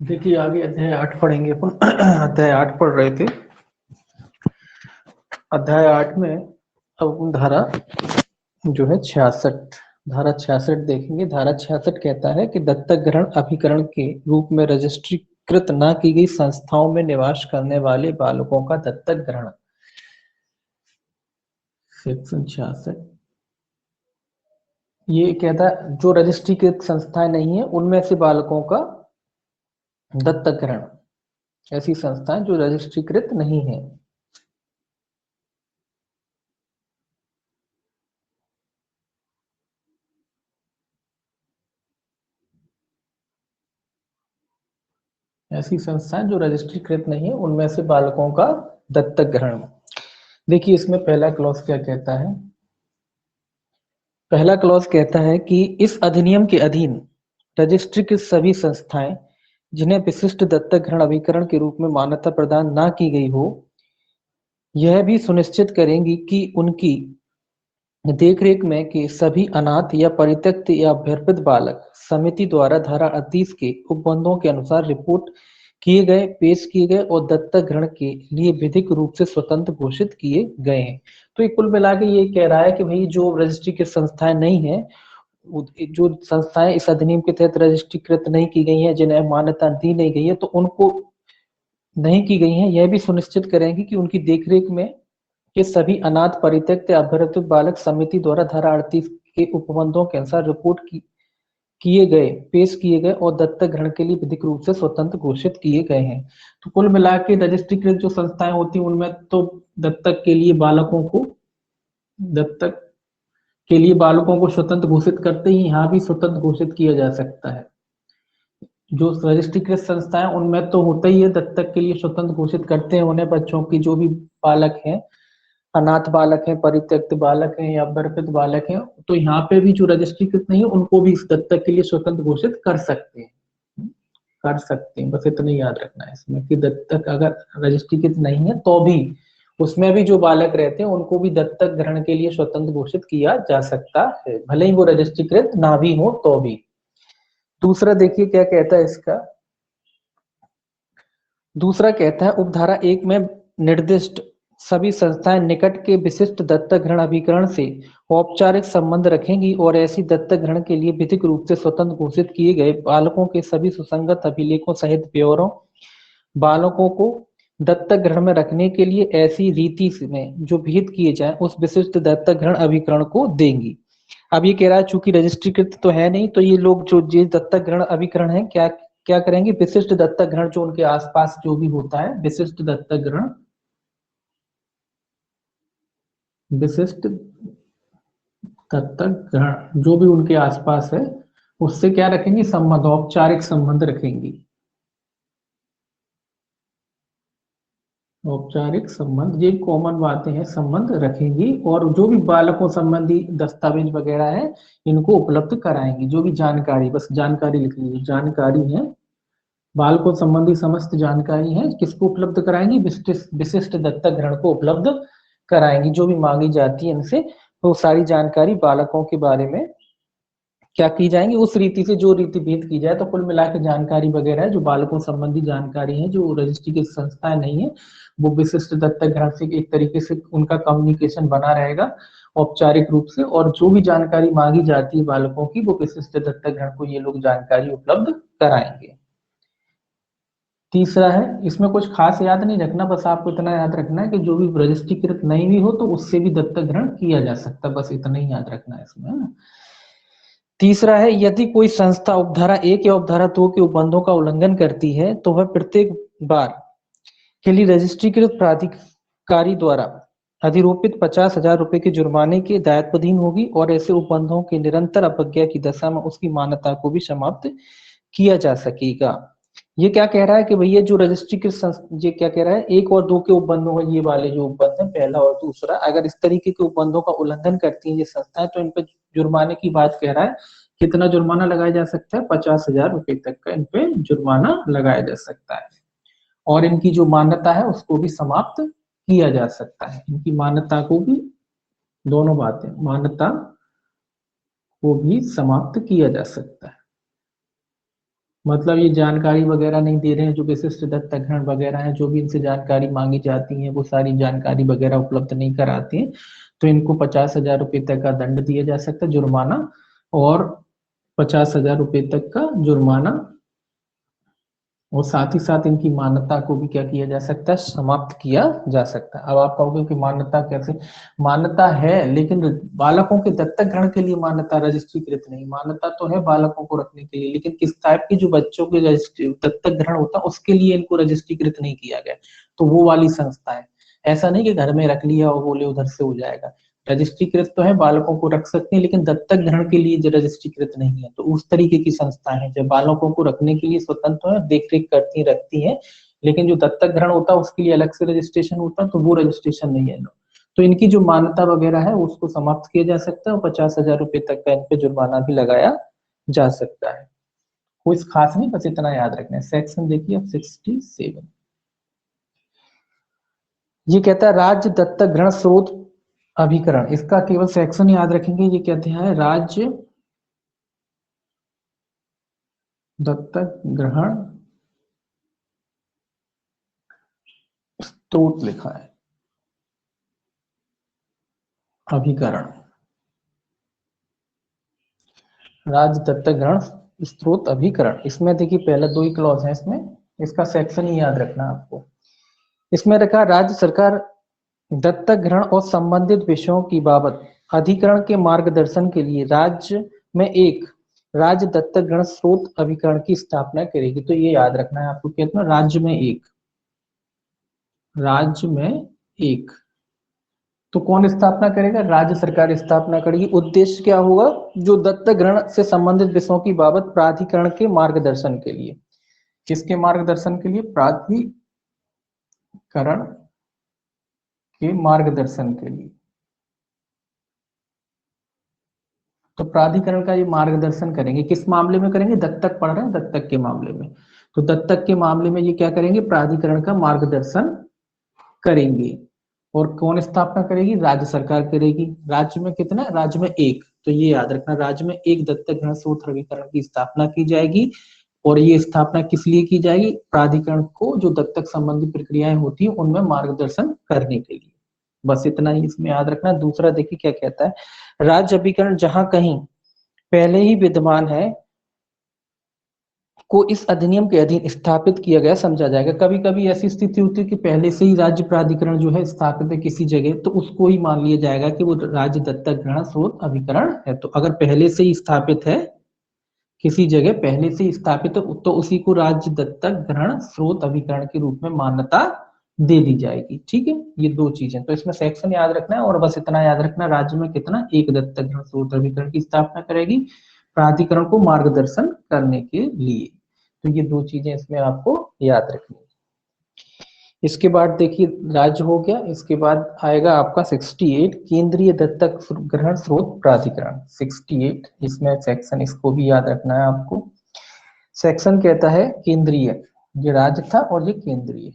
देखिए आगे अध्याय 8 पढ़ेंगे अपन। अध्याय 8 पढ़ रहे थे। अध्याय 8 में अब अपन धारा जो है 66, धारा 66 देखेंगे। धारा 66 कहता है कि दत्तक ग्रहण अभिकरण के रूप में रजिस्ट्रीकृत न की गई संस्थाओं में निवास करने वाले बालकों का दत्तक ग्रहण। सेक्शन 66 ये कहता है जो रजिस्ट्रीकृत संस्थाएं नहीं है उनमें से बालकों का दत्तक ग्रहण। ऐसी संस्थाएं जो रजिस्ट्रीकृत नहीं है, ऐसी संस्थाएं जो रजिस्ट्रीकृत नहीं है उनमें से बालकों का दत्तक ग्रहण। देखिए इसमें पहला क्लॉज क्या कहता है। पहला क्लॉज कहता है कि इस अधिनियम के अधीन रजिस्ट्रीकृत सभी संस्थाएं जिन्हें विशिष्ट दत्तक ग्रहण अभिकरण के रूप में मान्यता प्रदान न की गई हो, यह भी सुनिश्चित करेंगी कि उनकी देखरेख में के सभी अनाथ या परित्यक्त या अभ्यर्पित बालक समिति द्वारा धारा 38 के उपबंधों के अनुसार रिपोर्ट किए गए, पेश किए गए और दत्तक ग्रहण के लिए विधिक रूप से स्वतंत्र घोषित किए गए हैं। तो ये कुल मिला के ये कह रहा है कि भाई जो रजिस्ट्री की संस्थाएं नहीं है, जो संस्थाएं इस अधिनियम के तहत रजिस्ट्रीकृत नहीं की गई हैं, जिन्हें मान्यता दी नहीं गई है, तो उनको नहीं की गई है, यह भी सुनिश्चित करेंगे कि उनकी देखरेख में के सभी अनाथ परित्यक्त या अभ्यर्थित बालक समिति द्वारा धारा 38 के उपबंधों के अनुसार रिपोर्ट किए गए, पेश किए गए और दत्तक ग्रहण के लिए विधिक रूप से स्वतंत्र घोषित किए गए हैं। तो कुल मिला के रजिस्ट्रीकृत जो संस्थाएं होती हैं उनमें तो दत्तक के लिए बालकों को दत्तक के लिए बालकों को स्वतंत्र घोषित करते ही यहाँ भी स्वतंत्र घोषित किया जा सकता है। जो रजिस्ट्रीकृत संस्थाएं उनमें तो होता ही है, दत्तक के लिए स्वतंत्र घोषित करते हैं उन्हें बच्चों की, जो भी बालक हैं, अनाथ बालक हैं, परित्यक्त बालक हैं या अभ्यर्पित बालक हैं, तो यहाँ पे भी जो रजिस्ट्रीकृत नहीं है उनको भी इस दत्तक के लिए स्वतंत्र घोषित कर सकते हैं, कर सकते हैं। बस इतना याद रखना है इसमें कि दत्तक अगर रजिस्ट्रीकृत नहीं है तो भी उसमें भी जो बालक रहते हैं उनको भी दत्तक ग्रहण के लिए स्वतंत्र घोषित किया जा सकता है, भले ही वो रजिस्ट्रीकृत ना भी हो तो भी। दूसरा देखिए क्या कहता है इसका। दूसरा कहता है उपधारा 1 में निर्दिष्ट सभी संस्थाएं निकट के विशिष्ट दत्तक ग्रहण अभिकरण से औपचारिक संबंध रखेंगी और ऐसी दत्तक ग्रहण के लिए विधिक रूप से स्वतंत्र घोषित किए गए बालकों के सभी सुसंगत अभिलेखों सहित ब्यौरों बालकों को दत्तक ग्रहण में रखने के लिए ऐसी रीति में जो विहित किए जाए उस विशिष्ट दत्तक ग्रहण अभिकरण को देंगी। अब ये कह रहा है चूंकि रजिस्ट्रीकृत तो है नहीं, तो ये लोग जो ये दत्तक ग्रहण अभिकरण है क्या क्या करेंगे, विशिष्ट दत्तक ग्रहण जो उनके आसपास जो भी होता है, विशिष्ट दत्तक ग्रहण, विशिष्ट दत्तक ग्रहण जो भी उनके आसपास है उससे क्या रखेंगे, संबंध, औपचारिक संबंध रखेंगी। औपचारिक संबंध, ये कॉमन बातें हैं, संबंध रखेंगी और जो भी बालकों संबंधी दस्तावेज वगैरह है इनको उपलब्ध कराएंगी। जो भी जानकारी, बस जानकारी लिख लीजिए, जानकारी है, बालकों संबंधी समस्त जानकारी है किसको उपलब्ध कराएंगी, विशिष्ट दत्तक ग्रहण को उपलब्ध कराएंगी। जो भी मांगी जाती है इनसे तो सारी जानकारी बालकों के बारे में क्या की जाएंगी, उस रीति से जो रीति भेद की जाए। तो कुल मिला के जानकारी वगैरह है जो बालकों संबंधी जानकारी है जो रजिस्ट्री की संस्थाएं नहीं है, वो विशिष्ट दत्तक ग्रहण से एक तरीके से उनका कम्युनिकेशन बना रहेगा औपचारिक रूप से, और जो भी जानकारी मांगी जाती है बालकों की वो विशिष्ट दत्तक ग्रहण को ये लोग जानकारी उपलब्ध कराएंगे। तीसरा है, इसमें कुछ खास याद नहीं रखना, बस आपको इतना याद रखना है कि जो भी रजिस्ट्रीकृत नहीं भी हो तो उससे भी दत्तक ग्रहण किया जा सकता है, बस इतना ही याद रखना है इसमें, है ना। तीसरा है, यदि कोई संस्था उपधारा 1 या उपधारा 2 के उपबंधों का उल्लंघन करती है तो वह प्रत्येक बार के लिए रजिस्ट्रीकृत प्राधिकारी द्वारा अधिरोपित 50,000 रुपए के जुर्माने के दायित्वाधीन होगी और ऐसे उपबंधों के निरंतर अवज्ञा की दशा में उसकी मान्यता को भी समाप्त किया जा सकेगा। ये क्या कह रहा है कि भैया जो रजिस्ट्री के ये क्या कह रहा है, 1 और 2 के उपबंधों में, ये वाले जो उपबंध है पहला और दूसरा, अगर इस तरीके के उपबंधों का उल्लंघन करती है ये संस्थाएं तो इन पे जुर्माने की बात कह रहा है। कितना जुर्माना लगाया जा सकता है, 50,000 रुपए तक का इन पे जुर्माना लगाया जा सकता है और इनकी जो मान्यता है उसको भी समाप्त किया जा सकता है। इनकी मान्यता को भी, दोनों बातें, मान्यता को भी समाप्त किया जा सकता है। मतलब ये जानकारी वगैरह नहीं दे रहे हैं, जो विशिष्ट दत्तक ग्रहण वगैरह है, जो भी इनसे जानकारी मांगी जाती है वो सारी जानकारी वगैरह उपलब्ध नहीं कराती है, तो इनको 50,000 रुपये तक का दंड दिया जा सकता है, जुर्माना, और 50,000 रुपये तक का जुर्माना, और साथ ही साथ इनकी मान्यता को भी क्या किया जा सकता है, समाप्त किया जा सकता है। अब आप कहोगे कि मान्यता कैसे, मान्यता है लेकिन बालकों के दत्तक ग्रहण के लिए मान्यता रजिस्ट्रीकृत नहीं, मान्यता तो है बालकों को रखने के लिए, लेकिन किस टाइप की जो बच्चों के दत्तक ग्रहण होता है उसके लिए इनको रजिस्ट्रीकृत नहीं किया गया, तो वो वाली संस्था है। ऐसा नहीं कि घर में रख लिया और बोले उधर से हो जाएगा, रजिस्ट्रीकृत तो है, बालकों को रख सकते हैं, लेकिन दत्तक ग्रहण के लिए जो रजिस्ट्रीकृत नहीं है, तो उस तरीके की संस्था है जो बालकों को रखने के लिए स्वतंत्र है, देख रेख करती रखती है, लेकिन जो दत्तक ग्रहण होता है उसके लिए अलग से रजिस्ट्रेशन होता है, तो वो रजिस्ट्रेशन नहीं है। तो इनकी जो मान्यता वगैरह है उसको समाप्त किया जा सकता है, और 50,000 रुपये तक का इन पे जुर्माना भी लगाया जा सकता है। कोई खास नहीं, बस इतना याद रखना है। सेक्शन देखिए अब 67, ये कहता है राज्य दत्तक ग्रहण स्रोत अभिकरण, इसका केवल सेक्शन याद रखेंगे। ये कहते हैं राज्य दत्तक ग्रहण स्रोत लिखा है अभिकरण, राज्य दत्तक ग्रहण स्रोत अभिकरण, इसमें देखिए पहले दो ही क्लॉज है इसमें, इसका सेक्शन ही याद रखना आपको। इसमें रखा राज्य सरकार दत्तक ग्रहण और संबंधित विषयों की बाबत अधिकरण के मार्गदर्शन के लिए राज्य में एक राज्य दत्तक ग्रहण स्रोत अभिकरण की स्थापना करेगी। तो ये याद रखना है आपको, कहते हैं राज्य में एक, राज्य में एक, तो कौन स्थापना करेगा, राज्य सरकार स्थापना करेगी। उद्देश्य क्या होगा, जो दत्तक ग्रहण से संबंधित विषयों की बाबत प्राधिकरण के मार्गदर्शन के लिए, किसके मार्गदर्शन के लिए, प्राधिकरण के मार्गदर्शन के लिए। तो प्राधिकरण का ये मार्गदर्शन करेंगे, किस मामले में करेंगे, दत्तक पढ़ रहे हैं, दत्तक के मामले में, तो दत्तक के मामले में ये क्या करेंगे, प्राधिकरण का मार्गदर्शन करेंगे। और कौन स्थापना करेगी, राज्य सरकार करेगी। राज्य में कितना, राज्य में एक, तो ये याद रखना, राज्य में एक दत्तक ग्रहण स्रोत अभिकरण की स्थापना की जाएगी। और ये स्थापना किस लिए की जाएगी, प्राधिकरण को जो दत्तक संबंधी प्रक्रियाएं होती है उनमें मार्गदर्शन करने के लिए। बस इतना ही इसमें याद रखना। दूसरा देखिए क्या कहता है, राज्य अभिकरण जहां कहीं पहले ही विद्यमान है को इस अधिनियम के अधीन स्थापित किया गया समझा जाएगा। कभी कभी ऐसी स्थिति होती है कि पहले से ही राज्य प्राधिकरण जो है स्थापित है किसी जगह, तो उसको ही मान लिया जाएगा कि वो राज्य दत्तक ग्रहण स्रोत अभिकरण है। तो अगर पहले से ही स्थापित है किसी जगह, पहले से ही स्थापित है, तो उसी को राज्य दत्तक ग्रहण स्रोत अभिकरण के रूप में मान्यता दे दी जाएगी। ठीक है, ये दो चीजें, तो इसमें सेक्शन याद रखना है, और बस इतना याद रखना, राज्य में कितना, एक दत्तक ग्रहण स्रोत अभिकरण की स्थापना करेगी प्राधिकरण को मार्गदर्शन करने के लिए। तो ये दो चीजें इसमें आपको याद रखनी है। इसके बाद देखिए राज्य हो गया, इसके बाद आएगा आपका 68 केंद्रीय दत्तक ग्रहण स्रोत प्राधिकरण 68, इसमें सेक्शन इसको भी याद रखना है आपको। सेक्शन कहता है केंद्रीय, ये राज्य था और ये केंद्रीय,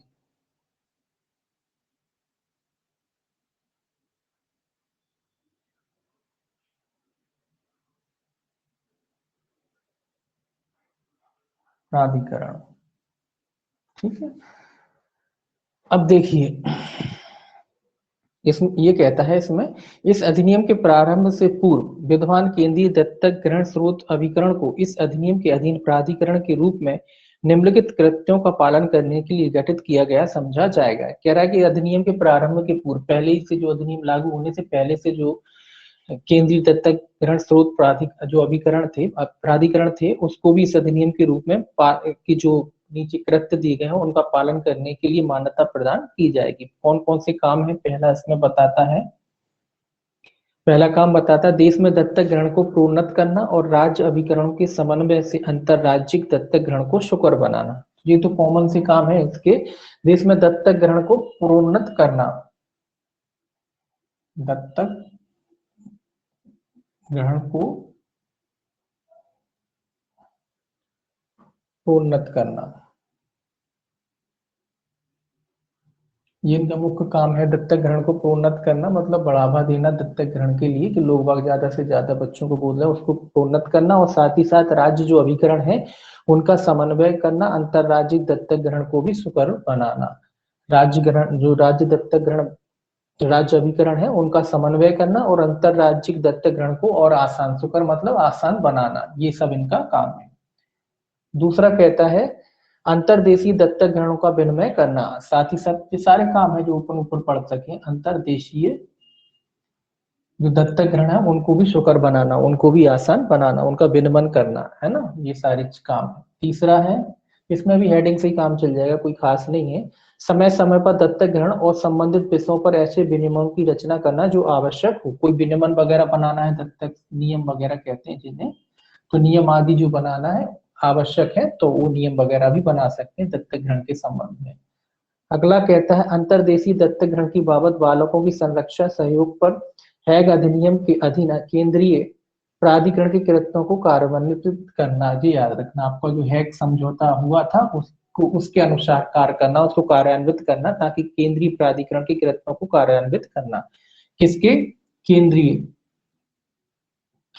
प्राधिकरण। ठीक है, अब देखिए इसमें ये कहता है, इसमें इस अधिनियम के प्रारंभ से पूर्व विद्यमान केंद्रीय दत्तक ग्रहण स्रोत अभिकरण को इस अधिनियम के अधीन प्राधिकरण के रूप में निम्नलिखित कृत्यों का पालन करने के लिए गठित किया गया समझा जाएगा। कह रहा है कि अधिनियम के प्रारंभ के पूर्व, पहले ही से जो अधिनियम लागू होने से पहले से जो केंद्रीय दत्तक ग्रहण स्रोत जो अभिकरण थे, प्राधिकरण थे, उसको भी इस अधिनियम के रूप में की जो नीचे कृत्य दिए गए हैं उनका पालन करने के लिए मान्यता प्रदान की जाएगी। कौन कौन से काम है, पहला इसमें बताता है, पहला काम बताता है देश में दत्तक ग्रहण को प्रोन्नत करना और राज्य अभिकरणों के समन्वय से अंतरराज्यिक दत्तक ग्रहण को सुकर बनाना। ये तो कॉमन से काम है इसके, देश में दत्तक ग्रहण को प्रोन्नत करना, दत्तक ग्रहण को प्रोन्नत करना, ये इनका मुख्य काम है दत्तक ग्रहण को प्रोन्नत करना, मतलब बढ़ावा देना दत्तक ग्रहण के लिए कि लोग बाग ज्यादा से ज्यादा बच्चों को बोल रहे हैं उसको प्रोन्नत करना, और साथ ही साथ राज्य जो अभिकरण है उनका समन्वय करना, अंतरराज्यिक दत्तक ग्रहण को भी सुकर बनाना। राज्य ग्रहण जो राज्य दत्तक ग्रहण राज्य अभिकरण है उनका समन्वय करना और अंतरराज्यिक दत्तक ग्रहण को और आसान, सुकर मतलब आसान बनाना, ये सब इनका काम है। दूसरा कहता है अंतरदेशीय दत्तक ग्रहणों का विनिमय करना, साथ ही साथ ये सारे काम है जो ऊपर ऊपर पढ़ सके। अंतरदेशीय जो दत्तक ग्रहण है उनको भी सुकर बनाना, उनको भी आसान बनाना, उनका विनिमय करना, है ना, ये सारे काम है। तीसरा है, इसमें भी हेडिंग से ही काम चल जाएगा, कोई खास नहीं है। समय समय पर दत्तक ग्रहण और संबंधित विषयों पर ऐसे विनियमों की रचना करना जो आवश्यक हो। कोई विनियमन वगैरह बनाना है, दत्तक नियम वगैरह कहते हैं जिन्हें, तो नियम आदि जो बनाना है आवश्यक है तो वो नियम वगैरह भी बना सकते हैं दत्तक ग्रहण के संबंध में। अगला कहता है अंतरदेशीय दत्तक ग्रहण की बाबत बालकों की संरक्षा सहयोग पर हैग अधिनियम के अधीन केंद्रीय प्राधिकरण के कृत्यों को कार्यान्वित करना। जी याद रखना, आपका जो हैग समझौता हुआ था उसको उसके अनुसार कार्य करना, उसको कार्यान्वित करना, ताकि केंद्रीय प्राधिकरण के कृत्यों को कार्यान्वित करना। किसके? केंद्रीय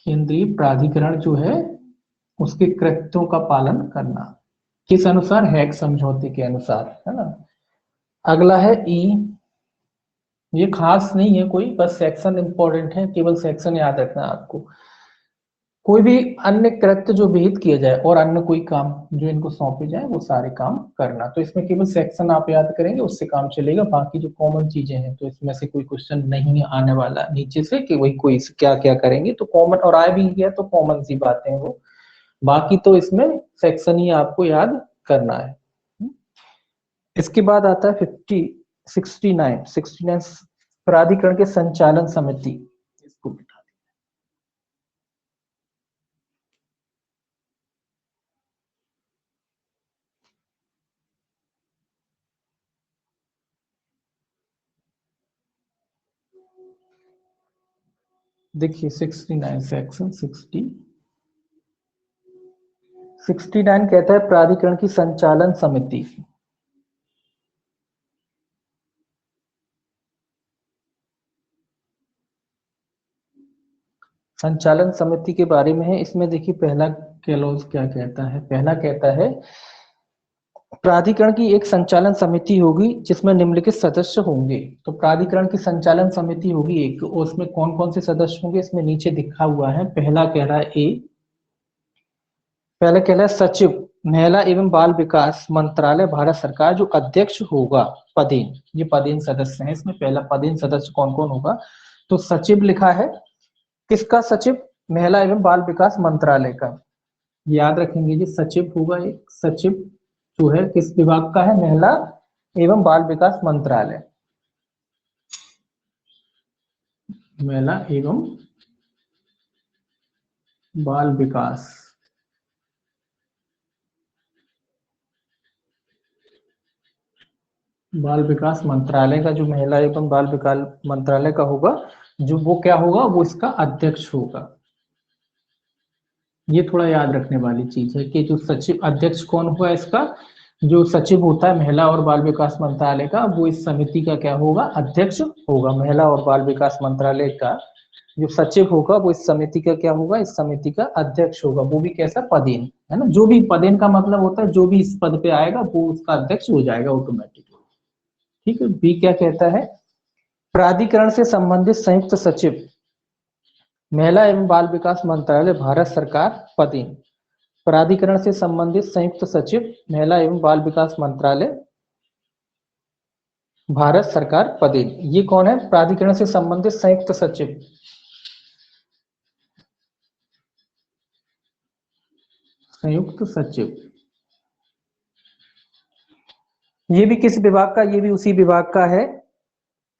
केंद्रीय प्राधिकरण जो है उसके कृत्यों का पालन करना, किस अनुसार? हैग समझौते के अनुसार, है ना। अगला है ई, ये खास नहीं है कोई, बस सेक्शन इंपॉर्टेंट है, केवल सेक्शन याद रखना है आपको। कोई भी अन्य कृत्य जो विहित किया जाए और अन्य कोई काम जो इनको सौंपे जाए वो सारे काम करना, तो इसमें केवल सेक्शन आप याद करेंगे उससे काम चलेगा। बाकी जो कॉमन चीजें हैं तो इसमें से कोई क्वेश्चन नहीं आने वाला नीचे से कि वही कोई क्या क्या करेंगे, तो कॉमन, और आए भी गया तो कॉमन सी बातें हैं वो, बाकी तो इसमें सेक्शन ही आपको याद करना है। इसके बाद आता है 69 प्राधिकरण के संचालन समिति, इसको बिठा देखिए 69 सेक्शन 69 कहता है प्राधिकरण की संचालन समिति। संचालन समिति के बारे में है, इसमें देखिए पहला क्लॉज क्या कहता है। पहला कहता है प्राधिकरण की एक संचालन समिति होगी जिसमें निम्नलिखित सदस्य होंगे। तो प्राधिकरण की संचालन समिति होगी एक, और उसमें कौन कौन से सदस्य होंगे इसमें नीचे लिखा हुआ है। पहला कह रहा है ए, पहला कह रहा है सचिव महिला एवं बाल विकास मंत्रालय भारत सरकार जो अध्यक्ष होगा, पदेन, ये पदेन सदस्य हैं इसमें। पहला पदेन सदस्य कौन कौन होगा, तो सचिव लिखा है, किसका सचिव? महिला एवं बाल विकास मंत्रालय का, याद रखेंगे जी, सचिव होगा एक, सचिव जो है किस विभाग का है? महिला एवं बाल विकास मंत्रालय, महिला एवं बाल विकास मंत्रालय का, जो महिला एवं बाल विकास मंत्रालय का होगा, जो वो क्या होगा, वो इसका अध्यक्ष होगा। ये थोड़ा याद रखने वाली चीज है कि जो सचिव, अध्यक्ष कौन होगा इसका? जो सचिव होता है महिला और बाल विकास मंत्रालय का, वो इस समिति का क्या होगा? अध्यक्ष होगा। महिला और बाल विकास मंत्रालय का जो सचिव होगा वो इस समिति का क्या होगा? इस समिति का अध्यक्ष होगा। वो भी कैसा? पदेन, है ना। जो भी पदेन का मतलब होता है जो भी इस पद पे आएगा वो उसका अध्यक्ष हो जाएगा ऑटोमेटिकली। ठीक है। बी क्या कहता है? प्राधिकरण से संबंधित संयुक्त सचिव महिला एवं बाल विकास मंत्रालय भारत सरकार, पदेन। प्राधिकरण से संबंधित संयुक्त सचिव महिला एवं बाल विकास मंत्रालय भारत सरकार, पदेन। ये कौन है? प्राधिकरण से संबंधित संयुक्त सचिव, संयुक्त सचिव। ये भी किस विभाग का? ये भी उसी विभाग का है,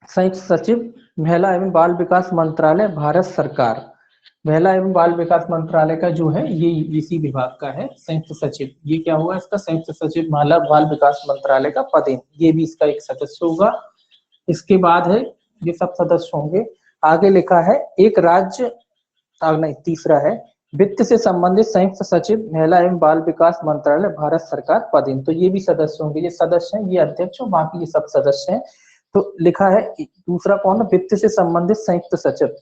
संयुक्त सचिव महिला एवं बाल विकास मंत्रालय भारत सरकार। महिला एवं बाल विकास मंत्रालय का जो है ये इसी विभाग का है संयुक्त सचिव। ये क्या होगा इसका? संयुक्त सचिव महिला बाल विकास मंत्रालय का, पदेन। ये भी इसका एक सदस्य होगा। इसके बाद है, ये सब सदस्य होंगे। आगे लिखा है एक राज्य, नहीं तीसरा है, वित्त से संबंधित संयुक्त सचिव महिला एवं बाल विकास मंत्रालय भारत सरकार, पदेन। तो ये भी सदस्य होंगे, ये सदस्य हैं, ये अध्यक्ष, बाकी ये सब सदस्य हैं। तो लिखा है दूसरा कौन है, वित्त से संबंधित संयुक्त सचिव,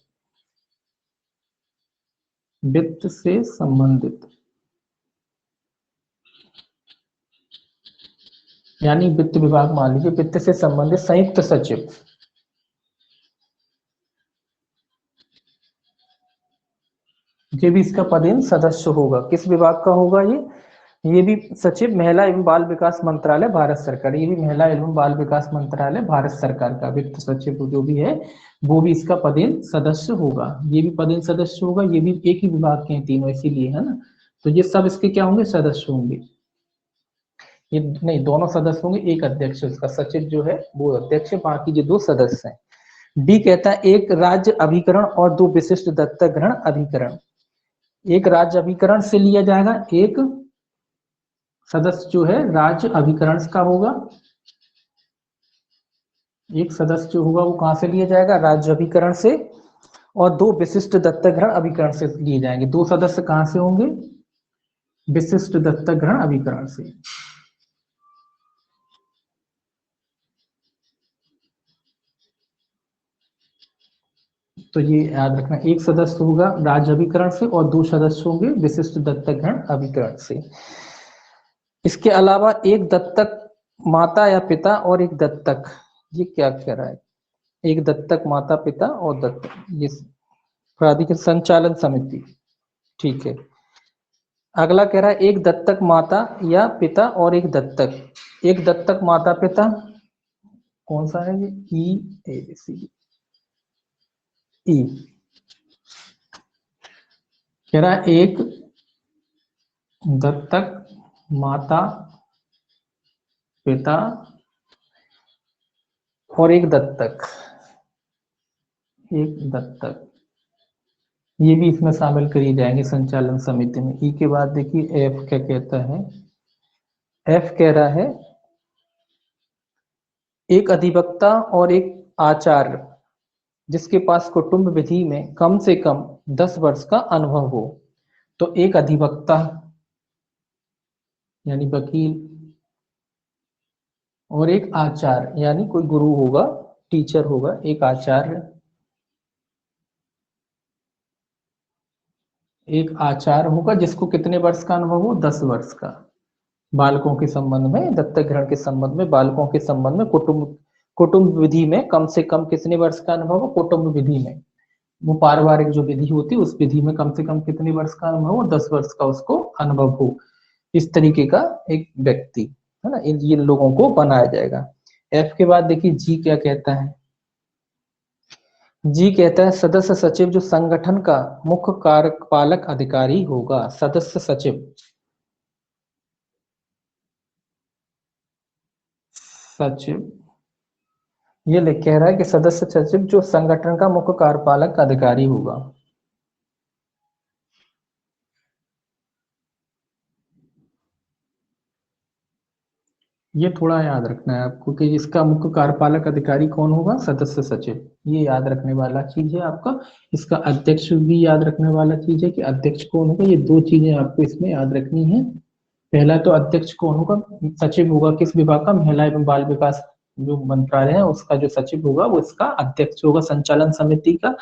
वित्त से संबंधित यानी वित्त विभाग मान लीजिए, वित्त से संबंधित संयुक्त सचिव, ये भी इसका पदेन सदस्य होगा। किस विभाग का होगा ये भी सचिव महिला एवं बाल विकास मंत्रालय भारत सरकार, ये भी महिला एवं बाल विकास मंत्रालय भारत सरकार का वित्त सचिव जो भी है वो भी इसका पदेन सदस्य होगा, ये भी पदेन सदस्य होगा, ये भी एक ही विभाग के हैं तीनों, इसीलिए है ना। तो ये सब इसके क्या होंगे, सदस्य होंगे। ये नहीं, दोनों सदस्य होंगे, एक अध्यक्ष, उसका सचिव जो है वो अध्यक्ष है, बाकी जो दो सदस्य हैं। डी कहता है एक राज्य अभिकरण और दो विशिष्ट दत्तक ग्रहण अभिकरण। एक राज्य अभिकरण से लिया जाएगा, एक सदस्य जो है राज्य अभिकरण का होगा, एक सदस्य जो होगा वो कहां से लिया जाएगा, राज्य अभिकरण से, और दो विशिष्ट दत्तक ग्रहण अभिकरण से लिए जाएंगे। दो सदस्य कहां से होंगे, विशिष्ट दत्तक ग्रहण अभिकरण से। तो ये याद रखना, एक सदस्य होगा राज्य अभिकरण से और दो सदस्य होंगे विशिष्ट दत्तक ग्रहण अभिकरण से। इसके अलावा एक दत्तक माता या पिता और एक दत्तक, ये क्या कह रहा है, एक दत्तक माता पिता और दत्तक, ये प्राधिकरण संचालन समिति, ठीक है। अगला कह रहा है एक दत्तक माता या पिता और एक दत्तक, एक दत्तक माता पिता कौन सा है ये, ई ए सी ई, कह रहा है एक दत्तक माता पिता और एक दत्तक, एक दत्तक, ये भी इसमें शामिल करी जाएंगे संचालन समिति में। ई के बाद देखिए एफ क्या कहता है, एफ कह रहा है एक अधिवक्ता और एक आचार्य जिसके पास कुटुंब विधि में कम से कम 10 वर्ष का अनुभव हो। तो एक अधिवक्ता यानी वकील और एक आचार्य यानी कोई गुरु होगा, टीचर होगा, एक आचार्य, एक आचार्य होगा जिसको कितने वर्ष का अनुभव हो, 10 वर्ष का। बालकों के संबंध में, दत्तक ग्रहण के संबंध में, बालकों के संबंध में, कुटुंब कुटुंब विधि में कम से कम कितने वर्ष का अनुभव हो, कुटुंब विधि में, वो पारिवारिक जो विधि होती है उस विधि में कम से कम कितने वर्ष का अनुभव हो, 10 वर्ष का उसको अनुभव हो। इस तरीके का एक व्यक्ति है ना, इन लोगों को बनाया जाएगा। एफ के बाद देखिए जी क्या कहता है, जी कहता है सदस्य सचिव जो संगठन का मुख्य कार्यपालक अधिकारी होगा, सदस्य सचिव, सचिव ये लिख कह रहा है कि सदस्य सचिव जो संगठन का मुख्य कार्यपालक अधिकारी होगा। ये थोड़ा याद रखना है आपको कि इसका मुख्य कार्यपालक अधिकारी कौन होगा, सदस्य सचिव, ये याद रखने वाला चीज है आपका। इसका अध्यक्ष भी याद रखने वाला चीज है कि अध्यक्ष कौन होगा, ये दो चीजें आपको इसमें याद रखनी है। पहला तो अध्यक्ष कौन होगा, सचिव होगा किस विभाग का, महिला एवं बाल विकास जो मंत्रालय है उसका जो सचिव होगा वो इसका अध्यक्ष होगा संचालन समिति का।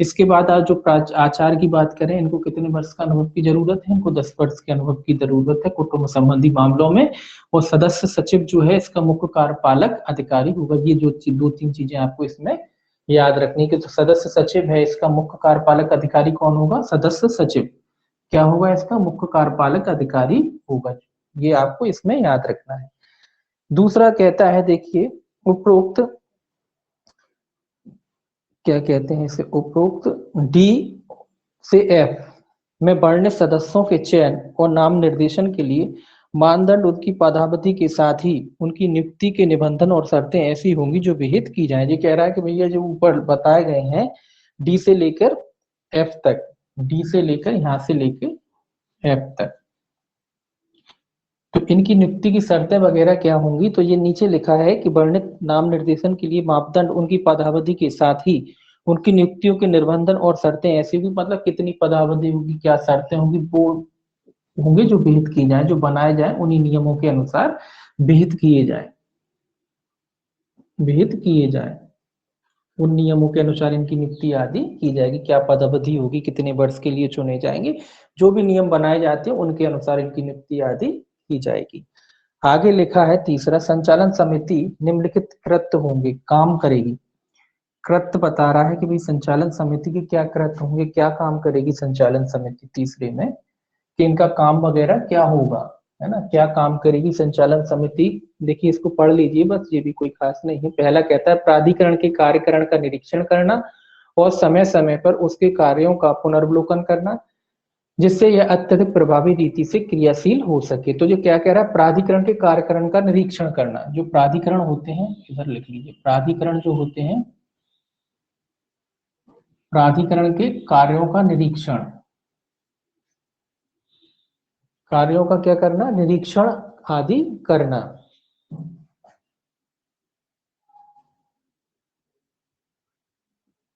इसके बाद आज जो आचार्य की बात करें, इनको कितने वर्ष का अनुभव की जरूरत है, इनको 10 वर्ष के अनुभव की जरूरत है कुटुंब संबंधी मामलों में। और सदस्य सचिव जो है इसका मुख्य कार्यपालक अधिकारी होगा। ये जो दो तीन चीजें आपको इसमें याद रखनी कि तो सदस्य सचिव है, इसका मुख्य कार्यपालक अधिकारी कौन होगा, सदस्य सचिव, क्या होगा इसका मुख्य कार्यपालक अधिकारी होगा। ये आपको इसमें याद रखना है। दूसरा कहता है देखिए उपरोक्त क्या कहते हैं इसे, उपरोक्त डी से एफ में वर्णित सदस्यों के चयन और नाम निर्देशन के लिए मानदंड उनकी पदावधि के साथ ही उनकी नियुक्ति के निबंधन और शर्तें ऐसी होंगी जो विहित की जाए। ये कह रहा है कि भैया जो ऊपर बताए गए हैं डी से लेकर एफ तक, डी से लेकर यहां से लेकर एफ तक, तो इनकी नियुक्ति की शर्तें वगैरह क्या होंगी, तो ये नीचे लिखा है कि वर्णित नाम निर्देशन के लिए मापदंड उनकी पदावधि के साथ ही उनकी नियुक्तियों के निर्बंधन और शर्तें ऐसी होगी, मतलब कितनी पदावधि होगी, क्या शर्तें होंगी, वो होंगे जो विहित की जाए, जो बनाए जाए उन्हीं नियमों के अनुसार विहित किए जाए। विहित किए जाए, उन नियमों के अनुसार इनकी नियुक्ति आदि की जाएगी। क्या पद अवधि होगी, कितने वर्ष के लिए चुने जाएंगे, जो भी नियम बनाए जाते हैं उनके अनुसार इनकी नियुक्ति आदि की जाएगी। आगे लिखा है तीसरा, संचालन समिति निम्नलिखित कृत्य होंगे, काम करेगी। कृत्य बता रहा है कि भाई संचालन समिति के क्या कृत्य होंगे, क्या काम करेगी संचालन समिति तीसरे में, कि इनका काम वगैरह क्या होगा, है ना, क्या काम करेगी संचालन समिति। देखिए इसको पढ़ लीजिए बस, ये भी कोई खास नहीं है। पहला कहता है प्राधिकरण के कार्यकरण का निरीक्षण करना और समय समय पर उसके कार्यों का पुनर्वलोकन करना, जिससे यह अत्यधिक प्रभावी रीति से क्रियाशील हो सके। तो जो क्या कह रहा है, प्राधिकरण के कार्यकरण का निरीक्षण करना। जो प्राधिकरण होते हैं, इधर लिख लीजिए, प्राधिकरण जो होते हैं, प्राधिकरण के कार्यों का निरीक्षण, कार्यों का क्या करना, निरीक्षण आदि करना।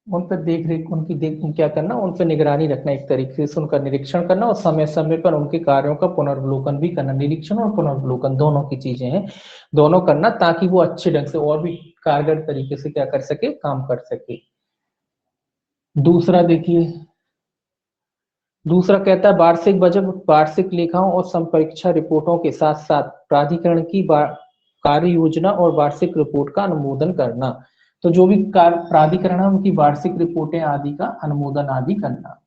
उन पर देख रेख, उनकी देख क्या करना, उन पर निगरानी रखना, एक तरीके से उनका निरीक्षण करना और समय समय पर उनके कार्यों का पुनर्वलोकन भी करना। निरीक्षण और पुनर्वलोकन दोनों की चीजें हैं, दोनों करना, ताकि वो अच्छे ढंग से और भी कारगर तरीके से क्या कर सके, काम कर सके। दूसरा देखिए, दूसरा कहता है वार्षिक बजट, वार्षिक लेखाओं और संपरीक्षा रिपोर्टों के साथ साथ प्राधिकरण की कार्य योजना और वार्षिक रिपोर्ट का अनुमोदन करना। तो जो भी प्राधिकरण है उनकी वार्षिक रिपोर्टें आदि का अनुमोदन आदि करना।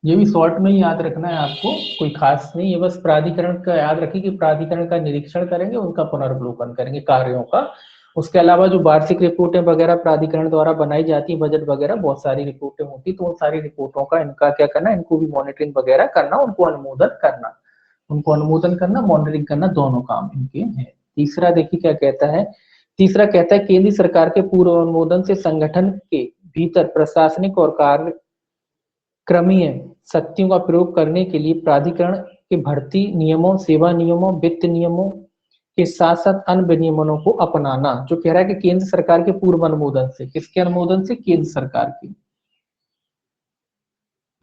ये भी शॉर्ट में ही याद रखना है आपको, कोई खास नहीं है, बस प्राधिकरण का याद रखिए कि प्राधिकरण का निरीक्षण करेंगे, उनका पुनर्वलोकन करेंगे कार्यों का। उसके अलावा जो वार्षिक रिपोर्टें वगैरह प्राधिकरण द्वारा बनाई जाती है, बजट वगैरह बहुत सारी रिपोर्टें होती, तो उन सारी रिपोर्टों का इनका क्या करना, इनको भी मॉनिटरिंग वगैरह करना, उनको अनुमोदन करना, उनको अनुमोदन करना, मॉनिटरिंग करना, दोनों काम इनके हैं। तीसरा देखिए क्या कहता है, तीसरा कहता है केंद्र सरकार के पूर्व अनुमोदन से संगठन के भीतर प्रशासनिक और कार्य क्रमीय शक्तियों का प्रयोग करने के लिए प्राधिकरण के भर्ती नियमों, सेवा नियमों, वित्त नियमों के साथ साथ अन्य विनियमनों को अपनाना। जो कह रहा है कि केंद्र सरकार के पूर्व अनुमोदन से, किसके अनुमोदन से, केंद्र सरकार के,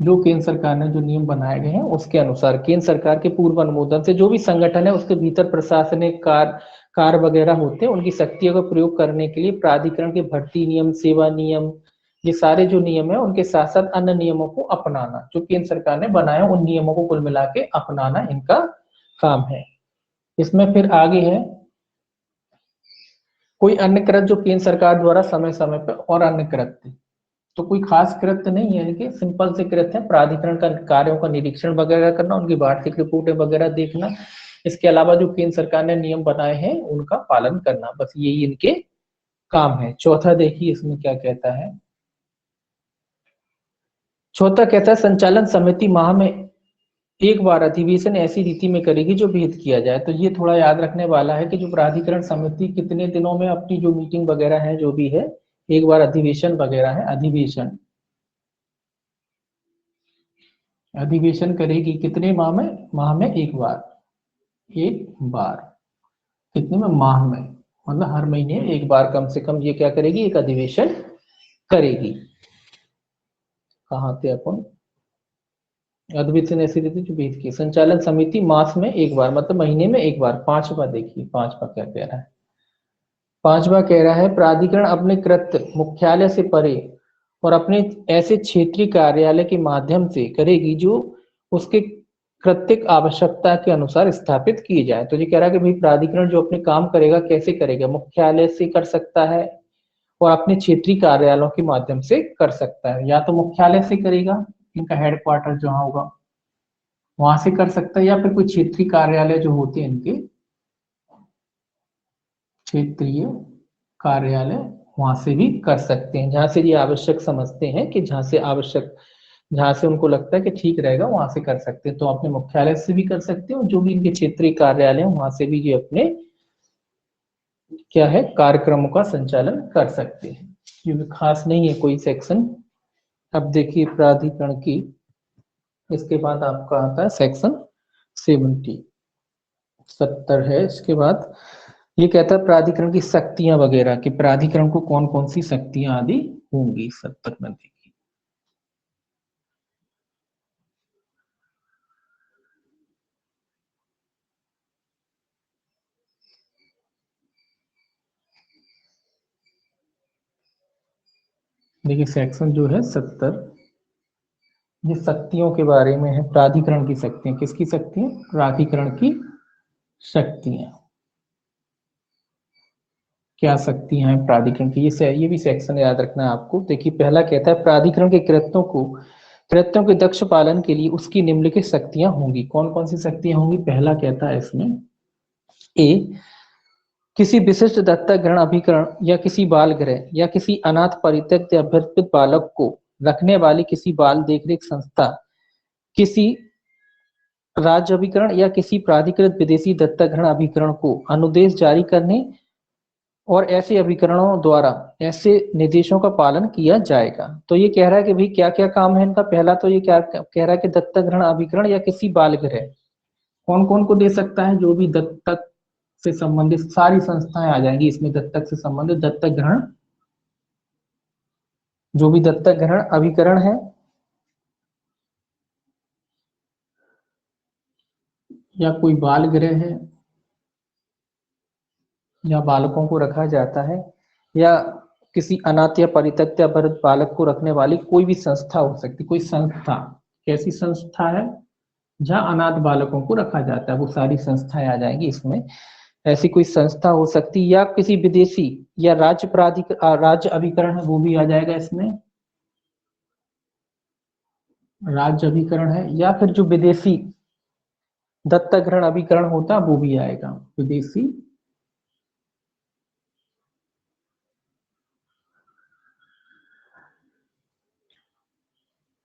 जो केंद्र सरकार ने जो नियम बनाए गए हैं उसके अनुसार, केंद्र सरकार के पूर्व अनुमोदन से जो भी संगठन है उसके भीतर प्रशासनिक कार्य वगैरह होते हैं, उनकी शक्तियों का प्रयोग करने के लिए प्राधिकरण के भर्ती नियम, सेवा नियम, ये सारे जो नियम है उनके साथ साथ अन्य नियमों को अपनाना, जो केंद्र सरकार ने बनाया उन नियमों को कुल मिला के अपनाना इनका काम है। इसमें फिर आगे है कोई अन्य कृत्य जो केंद्र सरकार द्वारा समय समय पर, और अन्य कृत्य तो कोई खास कृत्य नहीं है, इनके सिंपल से कृत्य है, प्राधिकरण का कार्यों का निरीक्षण वगैरह करना, उनकी वार्षिक रिपोर्टें वगैरह देखना, इसके अलावा जो केंद्र सरकार ने नियम बनाए हैं उनका पालन करना, बस यही इनके काम है। चौथा देखिए इसमें क्या कहता है, चौथा कहता है संचालन समिति माह में एक बार अधिवेशन ऐसी रीति में करेगी जो विहित किया जाए। तो ये थोड़ा याद रखने वाला है कि जो प्राधिकरण समिति कितने दिनों में अपनी जो मीटिंग वगैरह है जो भी है, एक बार अधिवेशन वगैरह है, अधिवेशन अधिवेशन करेगी कितने माह में, माह में एक बार, एक बार कितने में, माह में, मतलब हर महीने एक बार कम से कम ये क्या करेगी, एक अधिवेशन करेगी। कहाँ थे अपन, अधिवेशन ऐसी रीति जो बीत की, संचालन समिति मास में एक बार मतलब महीने में एक बार। पांचवा देखिए, पांचवा क्या कह रहा है, पांचवा कह रहा है प्राधिकरण अपने कृत्य मुख्यालय से परे और अपने ऐसे क्षेत्रीय कार्यालय के माध्यम से करेगी जो उसके कृत्रिक आवश्यकता के अनुसार स्थापित किए जाए। तो ये कह रहा है कि भाई प्राधिकरण जो अपने काम करेगा कैसे करेगा, मुख्यालय से कर सकता है और अपने क्षेत्रीय कार्यालयों के माध्यम से कर सकता है। या तो मुख्यालय से करेगा, इनका हेडक्वार्टर जहां होगा वहां से कर सकता है, या फिर कोई क्षेत्रीय कार्यालय जो होते हैं इनके, क्षेत्रीय कार्यालय, वहां से भी कर सकते हैं, जहां से ये आवश्यक समझते हैं कि जहां से आवश्यक, जहां से उनको लगता है कि ठीक रहेगा वहां से कर सकते हैं। तो अपने मुख्यालय से भी कर सकते हैं और जो भी इनके क्षेत्रीय कार्यालय है वहां से भी ये अपने क्या है, कार्यक्रमों का संचालन कर सकते हैं। ये भी खास नहीं है कोई सेक्शन। अब देखिए प्राधिकरण की, इसके बाद आपका आता है सेक्शन 70, 70 है इसके बाद। ये कहता है प्राधिकरण की शक्तियां वगैरह, कि प्राधिकरण को कौन कौन सी शक्तियां आदि होंगी, 70 में देखिए। देखिए सेक्शन जो है 70 ये शक्तियों के बारे में है। प्राधिकरण की शक्तियां, किसकी शक्तियां? प्राधिकरण की शक्तियां। क्या शक्तियां हैं प्राधिकरण की? ये भी सेक्शन याद रखना है आपको। देखिए पहला कहता है प्राधिकरण के कृत्यों के दक्ष पालन के लिए उसकी निम्नलिखित शक्तियां होंगी। कौन कौन सी शक्तियां होंगी? पहला कहता है इसमें ए, किसी विशिष्ट दत्तक ग्रहण अभिकरण या किसी बाल गृह या किसी अनाथ परित्यक्त या अभ्यर्थित बालक को रखने वाली किसी बाल देखरेख संस्था किसी राज्य अभिकरण या किसी प्राधिकृत विदेशी दत्तक ग्रहण अभिकरण को अनुदेश जारी करने और ऐसे अभिकरणों द्वारा ऐसे निर्देशों का पालन किया जाएगा। तो ये कह रहा है कि भाई क्या क्या काम है इनका। पहला तो ये क्या कह रहा है कि दत्तक ग्रहण अभिकरण या किसी बाल गृह कौन कौन को दे सकता है? जो भी दत्तक से संबंधित सारी संस्थाएं आ जाएंगी इसमें। दत्तक से संबंधित दत्तक ग्रहण, जो भी दत्तक ग्रहण अभिकरण है या कोई बाल गृह है या बालकों को रखा जाता है या किसी अनाथ या परित्यक्त या वृद्ध बालक को रखने वाली कोई भी संस्था हो सकती। कोई संस्था, कैसी संस्था है? जहां अनाथ बालकों को रखा जाता है, वो सारी संस्थाएं आ जाएंगी इसमें। ऐसी कोई संस्था हो सकती या किसी विदेशी या राज्य अभिकरण है वो भी आ जाएगा इसमें। राज्य अभिकरण है या फिर जो विदेशी दत्तक ग्रहण अभिकरण होता है वो भी आएगा। विदेशी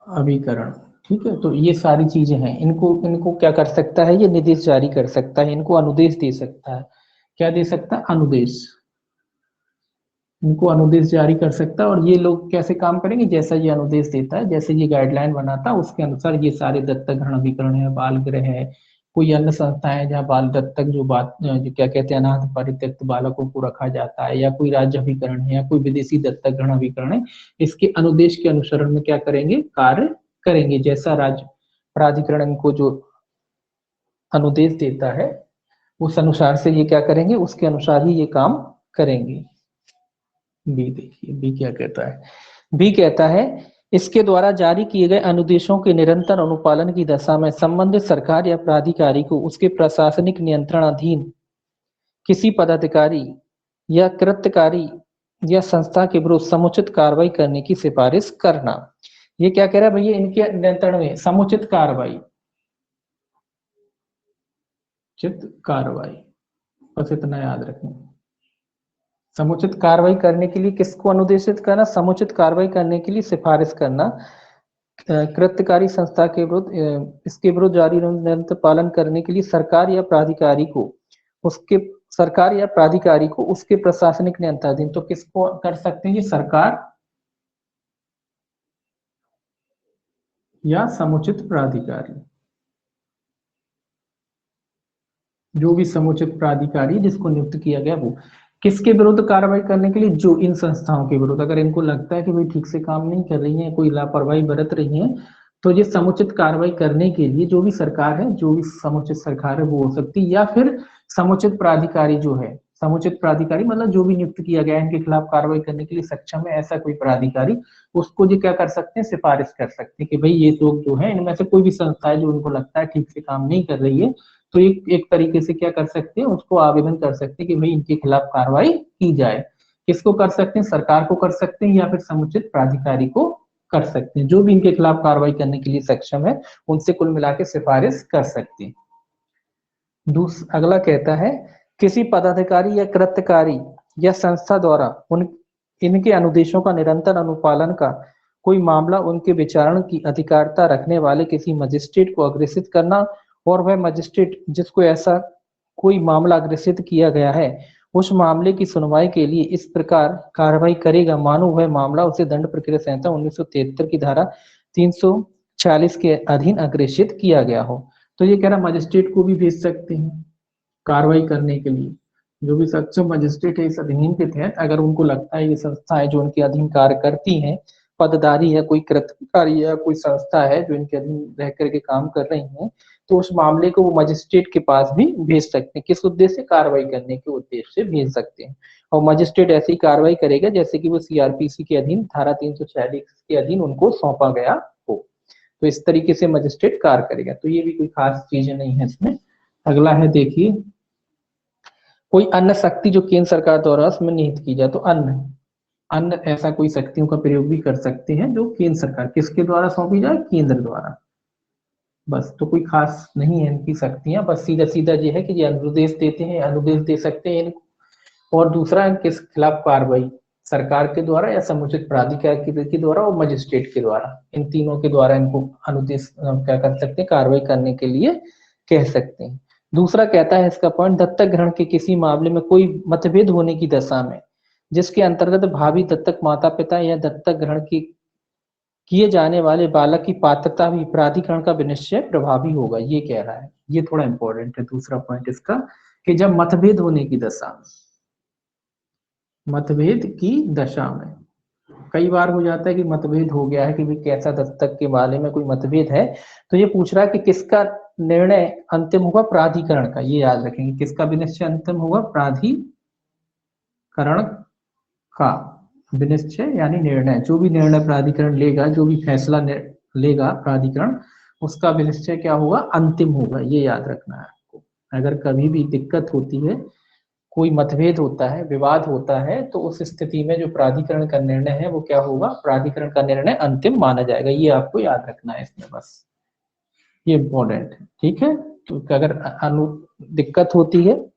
अभिकरण, ठीक है। तो ये सारी चीजें हैं। इनको इनको क्या कर सकता है? ये निर्देश जारी कर सकता है, इनको अनुदेश दे सकता है। क्या दे सकता है? अनुदेश। इनको अनुदेश जारी कर सकता है। और ये लोग कैसे काम करेंगे? जैसा ये अनुदेश देता है, जैसे ये गाइडलाइन बनाता है उसके अनुसार ये सारे दत्तक ग्रहण अभिकरण है, बाल गृह है, कोई अन्य संस्थाएं है जहाँ बाल दत्तक जो क्या कहते हैं अनाथ परित्यक्त बालकों को रखा जाता है, या कोई राज्य अभिकरण है या कोई विदेशी दत्तक ग्रहण अभिकरण है, इसके अनुदेश के अनुसरण में क्या करेंगे? कार्य करेंगे। जैसा राज्य प्राधिकरण इनको जो अनुदेश देता है उस अनुसार से ये क्या करेंगे? उसके अनुसार ही ये काम करेंगे। बी देखिए, बी क्या कहता है? बी कहता है इसके द्वारा जारी किए गए अनुदेशों के निरंतर अनुपालन की दशा में संबंधित सरकार या प्राधिकारी को उसके प्रशासनिक नियंत्रणाधीन किसी पदाधिकारी या कृत्यकारी या संस्था के विरुद्ध समुचित कार्रवाई करने की सिफारिश करना। ये क्या कह रहा है भैया? इनके नियंत्रण में समुचित कार्रवाई, चित कार्रवाई, बस इतना याद रखें। समुचित कार्रवाई करने के लिए किसको अनुदेशित करना? समुचित कार्रवाई करने के लिए सिफारिश करना। कृत्यकारी संस्था के विरुद्ध इसके विरुद्ध जारी निरंतर पालन करने के लिए सरकार या प्राधिकारी को उसके प्रशासनिक नियंत्रणाधीन। तो किसको कर सकते हैं? ये सरकार या समुचित प्राधिकारी, जो भी समुचित प्राधिकारी जिसको नियुक्त किया गया वो। किसके विरुद्ध कार्रवाई करने के लिए? जो इन संस्थाओं के विरुद्ध, अगर इनको लगता है कि भाई ठीक से काम नहीं कर रही है, कोई लापरवाही बरत रही है, तो ये समुचित कार्रवाई करने के लिए जो भी सरकार है, जो भी समुचित सरकार है वो हो सकती है, या फिर समुचित प्राधिकारी जो है, समुचित प्राधिकारी मतलब जो भी नियुक्त किया गया है इनके खिलाफ कार्रवाई करने के लिए सक्षम है ऐसा कोई प्राधिकारी, उसको ये क्या कर सकते हैं? सिफारिश कर सकते हैं कि भाई ये लोग जो है इनमें से कोई भी संस्था है जो उनको लगता है ठीक से काम नहीं कर रही है, तो एक तरीके से क्या कर सकते हैं? उसको आवेदन कर सकते हैं कि भाई इनके खिलाफ कार्रवाई की जाए। किसको कर सकते हैं? सरकार को कर सकते हैं या फिर समुचित प्राधिकारी को कर सकते हैं। जो भी इनके खिलाफ कार्रवाई करने के लिए सक्षम है उनसे कुल मिला के सिफारिश कर सकते हैं। अगला कहता है किसी पदाधिकारी या कृत्यकारी या संस्था द्वारा उन इनके अनुदेशों का निरंतर अनुपालन का कोई मामला उनके विचारण की अधिकारिता रखने वाले किसी मजिस्ट्रेट को अग्रेसित करना, और वह मजिस्ट्रेट जिसको ऐसा कोई मामला अग्रेसित किया गया है उस मामले की सुनवाई के लिए इस प्रकार कार्रवाई करेगा मानो वह मामला उसे दंड प्रक्रिया संहिता 1973 की धारा 346 के अधीन अग्रेसित किया गया हो। तो ये कह रहा मजिस्ट्रेट को भी भेज सकते हैं कार्रवाई करने के लिए। जो भी सक्षम मजिस्ट्रेट है इस अधिनियम के तहत, अगर उनको लगता है ये संस्थाएं जो उनके अधीन कार्य करती हैं पदधारी है, कोई कर्मचारी है, कोई संस्था है जो इनके अधीन रह करके काम कर रही है, तो उस मामले को वो मजिस्ट्रेट के पास भी भेज सकते हैं। किस उद्देश्य से? कार्रवाई करने के उद्देश्य से भेज सकते हैं। और मजिस्ट्रेट ऐसी कार्रवाई करेगा जैसे कि वो सीआरपीसी के अधीन धारा 346 के अधीन उनको सौंपा गया हो। तो इस तरीके से मजिस्ट्रेट कार्य करेगा। तो ये भी कोई खास चीजें नहीं है इसमें। अगला है, देखिए, कोई अन्य शक्ति जो केंद्र सरकार द्वारा उसमें निहित की जाए। तो अन्य अन्य ऐसा कोई शक्तियों का प्रयोग भी कर सकते हैं जो केंद्र सरकार, किसके द्वारा सौंपी जाए? केंद्र द्वारा। बस, तो कोई खास नहीं है इनकी शक्तियां, बस सीधा सीधा ये है कि ये अनुदेश देते हैं, अनुदेश दे सकते हैं इनको। और दूसरा, किस खिलाफ कार्रवाई? सरकार के द्वारा या समुचित प्राधिकार के द्वारा और मजिस्ट्रेट के द्वारा, इन तीनों के द्वारा इनको अनुदेश क्या कर सकते हैं? कार्रवाई करने के लिए कह सकते हैं। दूसरा कहता है इसका पॉइंट, दत्तक ग्रहण के किसी मामले में कोई मतभेद होने की दशा में जिसके अंतर्गत भावी दत्तक माता पिता या दत्तक ग्रहण की किए जाने वाले बालक की पात्रता भी प्राधिकरण का विनिश्चय प्रभावी होगा, ये कह रहा है। ये थोड़ा इंपॉर्टेंट है दूसरा पॉइंट इसका, कि जब मतभेद होने की दशा में, मतभेद की दशा में, कई बार हो जाता है कि मतभेद हो गया है कि भाई कैसा दत्तक के बारे में कोई मतभेद है, तो ये पूछ रहा है कि किसका निर्णय अंतिम होगा? प्राधिकरण का। ये याद रखेंगे, किसका विनिश्चय अंतिम होगा? प्राधिकरण का विनिश्चय यानी निर्णय। जो भी निर्णय प्राधिकरण लेगा, जो भी फैसला लेगा प्राधिकरण, उसका विनिश्चय क्या होगा? अंतिम होगा। ये याद रखना है आपको। अगर कभी भी दिक्कत होती है, कोई मतभेद होता है, विवाद होता है, तो उस स्थिति में जो प्राधिकरण का निर्णय है वो क्या होगा? प्राधिकरण का निर्णय अंतिम माना जाएगा। ये आपको याद रखना है इसमें, बस ये इम्पोर्टेंट है। ठीक है, तो अगर दिक्कत होती है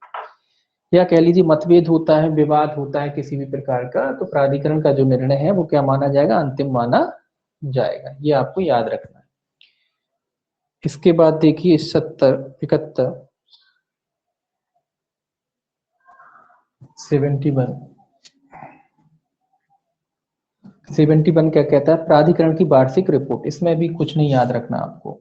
या कह लीजिए मतभेद होता है, विवाद होता है किसी भी प्रकार का, तो प्राधिकरण का जो निर्णय है वो क्या माना जाएगा? अंतिम माना जाएगा। ये आपको याद रखना है। इसके बाद देखिए 71 71 क्या कहता है? प्राधिकरण की वार्षिक रिपोर्ट। इसमें भी कुछ नहीं याद रखना आपको,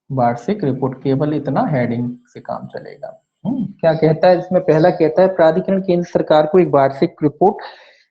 वार्षिक रिपोर्ट, केवल इतना हेडिंग से काम चलेगा। क्या कहता है इसमें? पहला कहता है प्राधिकरण केंद्र सरकार को एक वार्षिक रिपोर्ट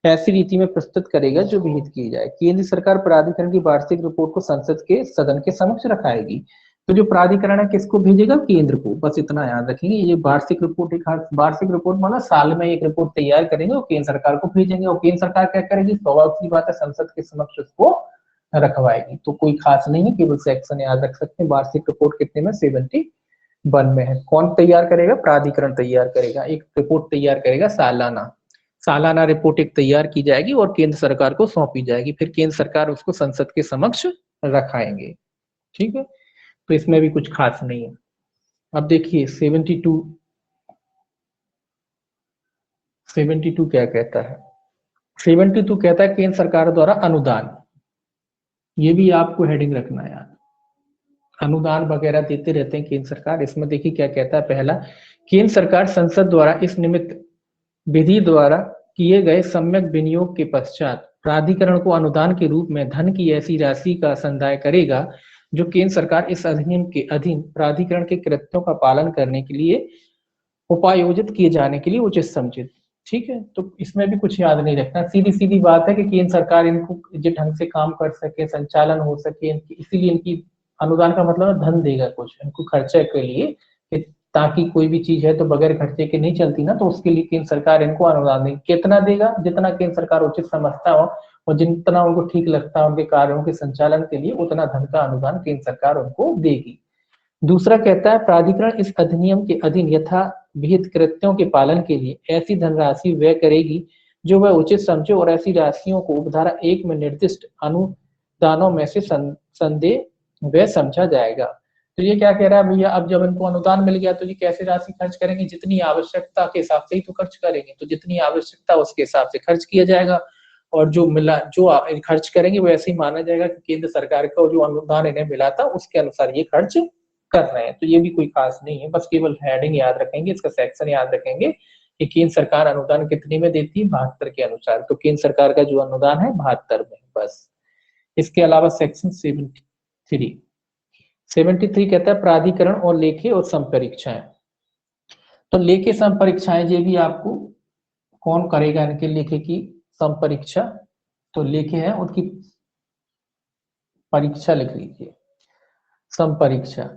ऐसी रीति में प्रस्तुत करेगा जो विहित की जाए। केंद्र सरकार प्राधिकरण की वार्षिक रिपोर्ट को संसद के सदन के समक्ष रखाएगी। तो जो प्राधिकरण है किसको भेजेगा? केंद्र को। बस इतना याद रखेंगे। ये वार्षिक रिपोर्ट, एक वार्षिक रिपोर्ट मतलब साल में एक रिपोर्ट तैयार करेंगे और केंद्र सरकार को भेजेंगे, और केंद्र सरकार क्या करेगी? स्वाभाविक सी बात है, संसद के समक्ष उसको रखवाएगी। तो कोई खास नहीं है, केवल सेक्शन याद रख सकते हैं। वार्षिक रिपोर्ट कितने में? 71 में है। कौन तैयार करेगा? प्राधिकरण तैयार करेगा। एक रिपोर्ट तैयार करेगा सालाना, सालाना रिपोर्ट एक तैयार की जाएगी और केंद्र सरकार को सौंपी जाएगी। फिर केंद्र सरकार उसको संसद के समक्ष रखाएंगे। ठीक है, तो इसमें भी कुछ खास नहीं है। अब देखिए 72 क्या कहता है? 72 कहता है केंद्र सरकार द्वारा अनुदान। ये भी आपको हेडिंग रखना है यार, अनुदान वगैरह देते रहते हैं केंद्र सरकार। इसमें देखिए क्या कहता है? पहला, केंद्र सरकार संसद द्वारा इस निमित्त विधि द्वारा किए गए सम्यक विनियोग के पश्चात प्राधिकरण को अनुदान के रूप में धन की ऐसी राशि का संदाय करेगा जो केंद्र सरकार इस अधिनियम के अधीन प्राधिकरण के कृत्यों का पालन करने के लिए उपायोजित किए जाने के लिए उचित समझे। ठीक है, तो इसमें भी कुछ याद नहीं रखना। सीधी सीधी बात है कि केंद्र सरकार इनको जिस ढंग से काम कर सके, संचालन हो सके इनकी, इसीलिए इनकी अनुदान का मतलब धन देगा कुछ इनको खर्चे के लिए, कि ताकि कोई भी चीज है तो बगैर खर्चे के नहीं चलती ना, तो उसके लिए केंद्र सरकार इनको अनुदान देगी। कितना देगा? जितना केंद्र सरकार उचित समझता हो और जितना उनको ठीक लगता है उनके कार्यों के संचालन के लिए, उतना धन का अनुदान केंद्र सरकार उनको देगी। दूसरा कहता है प्राधिकरण इस अधिनियम के अधीन यथा विहित कृत्यों के पालन के लिए ऐसी धनराशि व्यय करेगी जो वह उचित समझे, और ऐसी राशियों को उपधारा 1 में निर्दिष्ट अनुदानों में से संदेह वह समझा जाएगा। तो ये क्या कह रहा है भैया? अब जब इनको अनुदान मिल गया तो ये कैसे राशि खर्च करेंगे? जितनी आवश्यकता के हिसाब से ही तो खर्च करेंगे। तो जितनी आवश्यकता उसके हिसाब से खर्च किया जाएगा, और जो मिला, जो खर्च करेंगे वो ऐसे ही माना जाएगा कि केंद्र सरकार का जो अनुदान इन्हें मिला था उसके अनुसार ये खर्च कर रहे हैं। तो ये भी कोई खास नहीं है, बस केवल हेडिंग याद रखेंगे, इसका सेक्शन याद रखेंगे कि केंद्र सरकार अनुदान कितने में देती है? 72 के अनुसार। तो केंद्र सरकार का जो अनुदान है 72 में, बस। इसके अलावा सेक्शन 73 कहता है प्राधिकरण और लेखे और संपरीक्षाएं। तो लेखे संपरीक्षाएं ये भी आपको कौन करेगा? इनके लेखे की संपरीक्षा तो लेखे हैं उनकी परीक्षा लिख लीजिए, संपरीक्षा।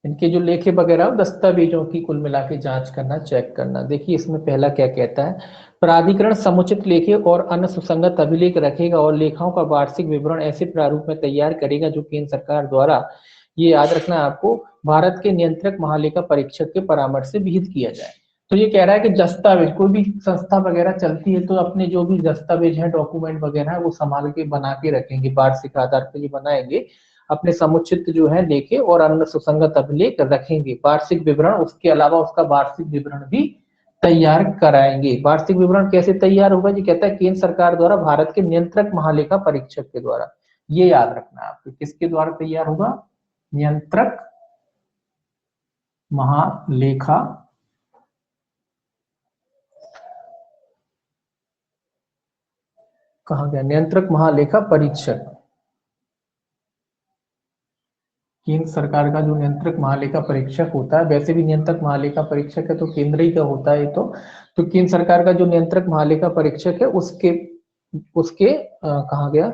इनके जो लेखे वगैरह दस्तावेजों की कुल मिला के जांच करना, चेक करना। देखिए इसमें पहला क्या कहता है, प्राधिकरण समुचित लेखे और अन्य सुसंगत अभिलेख रखेगा और लेखाओं का वार्षिक विवरण ऐसे प्रारूप में तैयार करेगा जो केंद्र सरकार द्वारा, ये याद रखना है आपको, भारत के नियंत्रक महालेखा परीक्षक के परामर्श से विहित किया जाए। तो ये कह रहा है कि दस्तावेज, कोई भी संस्था वगैरह चलती है तो अपने जो भी दस्तावेज है, डॉक्यूमेंट वगैरह है, वो संभाल के बना के रखेंगे, वार्षिक आधार पर ये बनाएंगे, अपने समुचित जो है लेखे और अन्य सुसंगत अभिलेख रखेंगे, वार्षिक विवरण, उसके अलावा उसका वार्षिक विवरण भी तैयार कराएंगे। वार्षिक विवरण कैसे तैयार होगा, जी कहता है केंद्र सरकार द्वारा भारत के नियंत्रक महालेखा परीक्षक के द्वारा। ये याद रखना है आपको, किसके द्वारा तैयार होगा, नियंत्रक महालेखा, कहा गया, नियंत्रक महालेखा परीक्षक। केंद्र सरकार का जो नियंत्रक महालेखा परीक्षक होता है, वैसे भी नियंत्रक महालेखा परीक्षक है तो केंद्र ही का होता है, तो केंद्र सरकार का जो नियंत्रक महालेखा परीक्षक है उसके उसके कहा गया,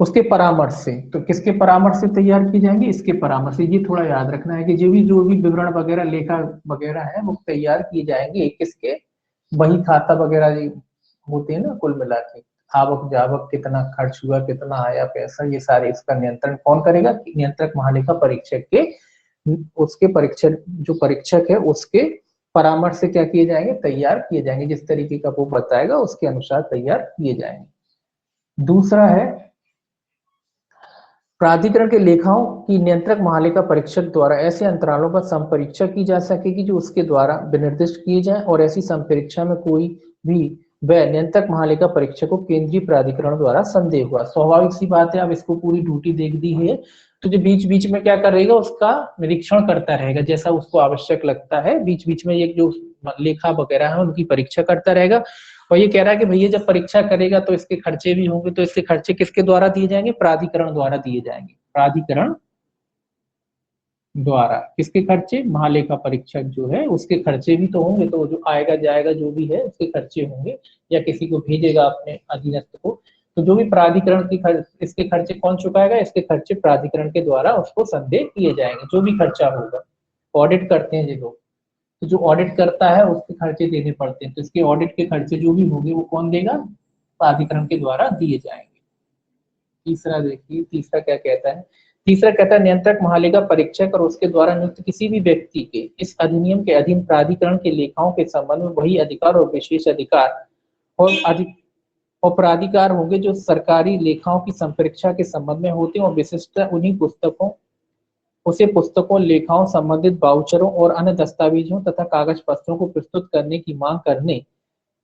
उसके परामर्श से। तो किसके परामर्श से तैयार की जाएंगी, इसके परामर्श से। ये थोड़ा याद रखना है कि जो भी विवरण वगैरह, लेखा वगैरह है, वो तैयार किए जाएंगे किसके, बही खाता वगैरह होते हैं ना, कुल मिला के आवक जावक, कितना खर्च हुआ, कितना आया पैसा, ये सारे इसका नियंत्रण कौन करेगा, नियंत्रक महालेखा परीक्षक के, उसके परीक्षक, जो परीक्षक है उसके परामर्श से क्या किए जाएंगे, तैयार किए जाएंगे, जिस तरीके का वो बताएगा उसके अनुसार तैयार किए जाएंगे। दूसरा है, प्राधिकरण के लेखाओं की नियंत्रक महालेखा परीक्षक द्वारा ऐसे अंतरालों पर संपरीक्षा की जा सकेगी जो उसके द्वारा विनिर्दिष्ट किए जाए, और ऐसी संपरीक्षा में कोई भी वह नियंत्रक महालेखा परीक्षक को केंद्रीय प्राधिकरण द्वारा संदेह हुआ। स्वाभाविक सी बात है, अब इसको पूरी ड्यूटी देख दी है तो जो बीच बीच में क्या करेगा, उसका निरीक्षण करता रहेगा, जैसा उसको आवश्यक लगता है, बीच बीच में ये जो लेखा वगैरह है उनकी परीक्षा करता रहेगा। और ये कह रहा है कि भैया जब परीक्षा करेगा तो इसके खर्चे भी होंगे, तो इसके खर्चे किसके द्वारा दिए जाएंगे, प्राधिकरण द्वारा दिए जाएंगे, प्राधिकरण द्वारा। किसके खर्चे, महालेखा परीक्षक जो है उसके खर्चे भी तो होंगे, तो जो आएगा जाएगा जो भी है उसके खर्चे होंगे, या किसी को भेजेगा अपने अधीनस्थ को, तो जो भी प्राधिकरण की इसके खर्चे कौन चुकाएगा, इसके खर्चे प्राधिकरण के द्वारा उसको संदेह किए जाएंगे, जो भी खर्चा होगा। ऑडिट करते हैं ये लोग, तो जो ऑडिट करता है उसके खर्चे देने पड़ते हैं, तो इसके ऑडिट के खर्चे जो भी होंगे वो कौन देगा, प्राधिकरण के द्वारा दिए जाएंगे। तीसरा देखिए, तीसरा क्या कहता है, तीसरा कहता है नियंत्रक महालेखा परीक्षक और उसके द्वारा नियुक्त किसी भी व्यक्ति के इस अधिनियम के अधीन प्राधिकरण के लेखाओं के संबंध में वही अधिकार और विशेष अधिकार और प्राधिकार होंगे जो सरकारी लेखाओं की संपरीक्षा के संबंध में होते हैं, और विशिष्ट उन्हीं पुस्तकों, उसे पुस्तकों, लेखाओं, संबंधित वाउचरों और अन्य दस्तावेजों तथा कागज पत्रों को प्रस्तुत करने की मांग करने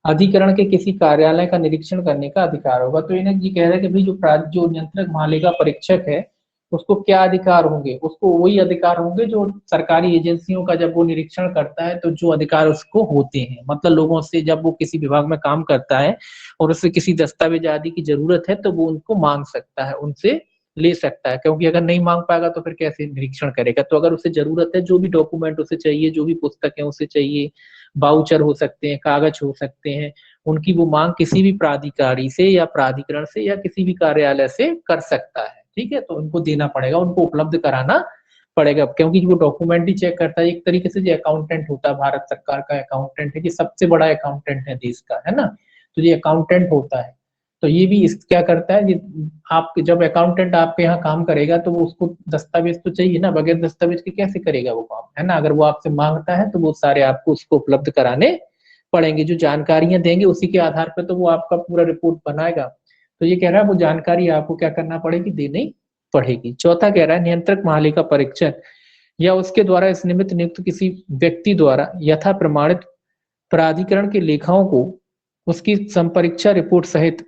अधिकरण के किसी कार्यालय का निरीक्षण करने का अधिकार होगा। तो इन्हें ये कह रहा है कि भाई जो नियंत्रक महालेखा परीक्षक है उसको क्या अधिकार होंगे, उसको वही अधिकार होंगे जो सरकारी एजेंसियों का जब वो निरीक्षण करता है तो जो अधिकार उसको होते हैं, मतलब लोगों से जब वो किसी विभाग में काम करता है और उससे किसी दस्तावेज आदि की जरूरत है तो वो उनको मांग सकता है, उनसे ले सकता है, क्योंकि अगर नहीं मांग पाएगा तो फिर कैसे निरीक्षण करेगा। तो अगर उसे जरूरत है, जो भी डॉक्यूमेंट उसे चाहिए, जो भी पुस्तक है उसे चाहिए, वाउचर हो सकते हैं, कागज हो सकते हैं, उनकी वो मांग किसी भी प्राधिकारी से या प्राधिकरण से या किसी भी कार्यालय से कर सकता है। ठीक है, तो उनको देना पड़ेगा, उनको उपलब्ध कराना पड़ेगा, क्योंकि वो डॉक्यूमेंट ही चेक करता है। एक तरीके से जो अकाउंटेंट होता है, भारत सरकार का अकाउंटेंट है, ये सबसे बड़ा अकाउंटेंट है देश का, है ना, तो ये अकाउंटेंट होता है। तो ये भी इस क्या करता है, आप जब अकाउंटेंट आपके यहाँ काम करेगा तो वो उसको दस्तावेज तो चाहिए ना, बगैर दस्तावेज के कैसे करेगा वो काम, है ना। अगर वो आपसे मांगता है तो वो सारे आपको उसको उपलब्ध कराने पड़ेंगे, जो जानकारियां देंगे उसी के आधार पर तो वो आपका पूरा रिपोर्ट बनाएगा। तो ये कह रहा है वो जानकारी आपको क्या करना पड़ेगी, देनी पड़ेगी। चौथा कह रहा है नियंत्रक महालेखा परीक्षक या उसके द्वारा इस निमित्त नियुक्त किसी व्यक्ति द्वारा यथा प्रमाणित प्राधिकरण के लेखाओं को उसकी संपरीक्षा रिपोर्ट सहित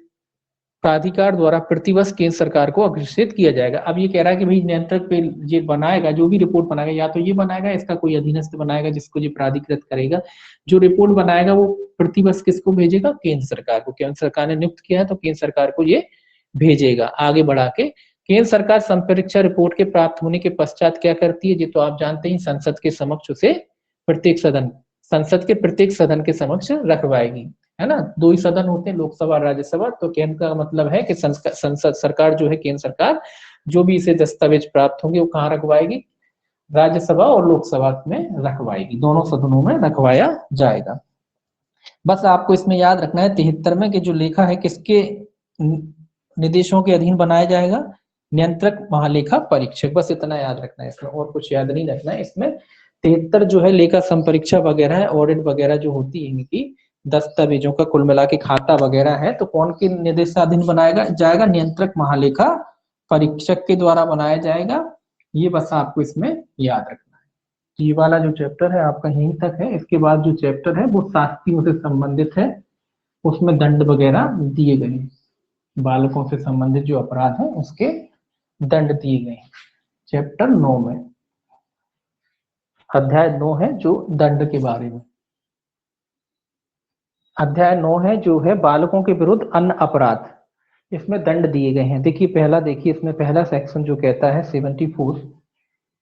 प्राधिकार द्वारा प्रतिवर्ष केंद्र सरकार को अग्रेषित किया जाएगा। अब ये कह रहा है कि भाई नियंत्रक पे ये बनाएगा, जो भी रिपोर्ट बनाएगा, या तो ये बनाएगा, इसका कोई अधीनस्थ बनाएगा जिसको ये प्राधिकृत करेगा, जो रिपोर्ट बनाएगा वो प्रतिवर्ष किसको भेजेगा, केंद्र सरकार को। केंद्र सरकार ने नियुक्त किया है तो केंद्र सरकार को ये भेजेगा। आगे बढ़ा के केंद्र सरकार संपरीक्षा रिपोर्ट के प्राप्त होने के पश्चात क्या करती है, ये तो आप जानते ही, संसद के समक्ष उसे प्रत्येक सदन संसद के प्रत्येक सदन के समक्ष रखवाएगी, है ना। दो ही सदन होते हैं, लोकसभा और राज्यसभा। तो केंद्र का मतलब है कि संसद सरकार जो है, केंद्र सरकार जो भी इसे दस्तावेज प्राप्त होंगे वो कहाँ रखवाएगी, राज्यसभा और लोकसभा में रखवाएगी, दोनों सदनों में रखवाया जाएगा। बस आपको इसमें याद रखना है 73 में कि जो लेखा है किसके निर्देशों के अधीन बनाया जाएगा, नियंत्रक महालेखा परीक्षक। बस इतना याद रखना है इसमें, और कुछ याद नहीं रखना है इसमें। 73 जो है लेखा संपरीक्षा वगैरह है, ऑडिट वगैरह जो होती है इनकी, दस्तावेजों का कुल मिला के खाता वगैरह है, तो कौन के निर्देशाधीन बनाया जाएगा, नियंत्रक महालेखा परीक्षक के द्वारा बनाया जाएगा। ये बस आपको इसमें याद रखना है। ये वाला जो चैप्टर है आपका यहीं तक है। इसके बाद जो चैप्टर है वो शास्त्रियों से संबंधित है, उसमें दंड वगैरह दिए गए हैं, बालकों से संबंधित जो अपराध है उसके दंड दिए गए हैं। चैप्टर 9 में, अध्याय 9 है जो दंड के बारे में। अध्याय 9 है जो है बालकों के विरुद्ध अन्य अपराध, इसमें दंड दिए गए हैं। देखिए पहला, देखिए इसमें पहला सेक्शन जो कहता है 74,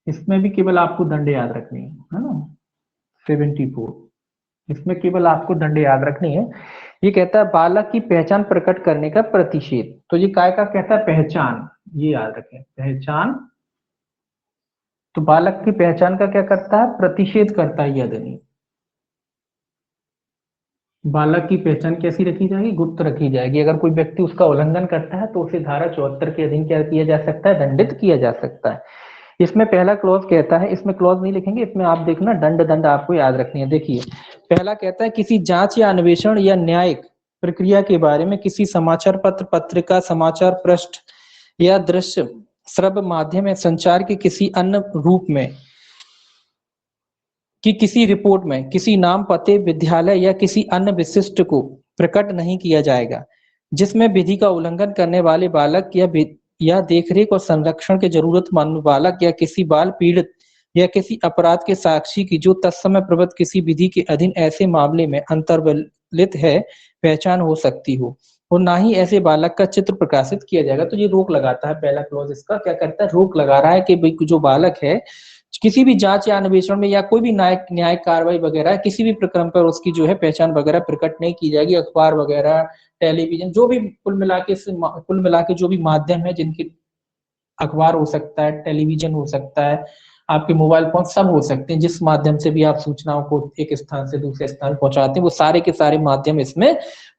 इसमें भी केवल आपको दंड याद रखनी है ना। 74 इसमें केवल आपको दंड याद रखनी है। ये कहता है बालक की पहचान प्रकट करने का प्रतिषेध। तो ये काय का कहता है, पहचान, ये याद रखें, पहचान। तो बालक की पहचान का क्या करता है, प्रतिषेध करता है यह अधिनियम। बालक की पहचान कैसी रखी जाएगी, गुप्त रखी जाएगी। अगर कोई व्यक्ति उसका उल्लंघन करता है तो उसे धारा 74 के अधीन क्या किया जा सकता है, दंडित किया जा सकता है। इसमें पहला क्लॉज कहता है, इसमें क्लॉज नहीं लिखेंगे, इसमें आप देखना दंड आपको याद रखनी है। देखिए पहला कहता है किसी जांच या अन्वेषण या न्यायिक प्रक्रिया के बारे में किसी समाचार पत्र, पत्रिका, समाचार पृष्ठ या दृश्य श्रव्य माध्यम या संचार के किसी अन्य रूप में कि किसी रिपोर्ट में किसी नाम, पते, विद्यालय या किसी अन्य विशिष्ट को प्रकट नहीं किया जाएगा जिसमें विधि का उल्लंघन करने वाले बालक या देखरेख और संरक्षण के जरूरतमंद बालक या किसी बाल पीड़ित या किसी अपराध के साक्षी की जो तत्समय प्रवृत्त किसी विधि के अधीन ऐसे मामले में अंतर्वलित है पहचान हो सकती हो, और ना ही ऐसे बालक का चित्र प्रकाशित किया जाएगा। तो ये रोक लगाता है, पहला क्लॉज इसका क्या करता है, रोक लगा रहा है कि भाई जो बालक है किसी भी जांच या अन्वेषण में या कोई भी न्यायिक कार्रवाई वगैरह किसी भी प्रक्रम पर उसकी जो है पहचान वगैरह प्रकट नहीं की जाएगी। अखबार वगैरह, टेलीविजन, जो भी कुल मिला के जो भी माध्यम है, जिनके अखबार हो सकता है, टेलीविजन हो सकता है, आपके मोबाइल फोन सब हो सकते हैं, जिस माध्यम से भी आप सूचनाओं को एक स्थान से दूसरे स्थान पहुंचाते हैं, वो सारे के सारे माध्यम इसमें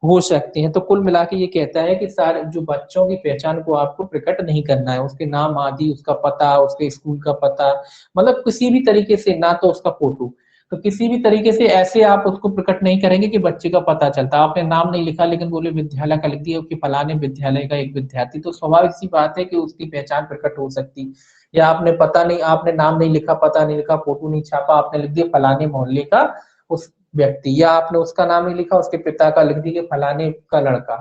हो सकते हैं। तो कुल मिला के ये कहता है कि सारे जो बच्चों की पहचान को आपको प्रकट नहीं करना है, उसके नाम आदि, उसका पता, उसके स्कूल का पता, मतलब किसी भी तरीके से, ना तो उसका फोटो, तो किसी भी तरीके से ऐसे आप उसको प्रकट नहीं करेंगे कि बच्चे का पता चलता। आपने नाम नहीं लिखा लेकिन बोले विद्यालय का लिख दिया कि फलाने विद्यालय का एक विद्यार्थी, तो स्वाभाविक सी बात है कि उसकी पहचान प्रकट हो सकती। या आपने पता नहीं, आपने नाम नहीं लिखा, पता नहीं लिखा, फोटो नहीं छापा, आपने लिख दिया फलाने मोहल्ले का उस व्यक्ति, या आपने उसका नाम नहीं लिखा, उसके पिता का लिख दिया फलाने का लड़का,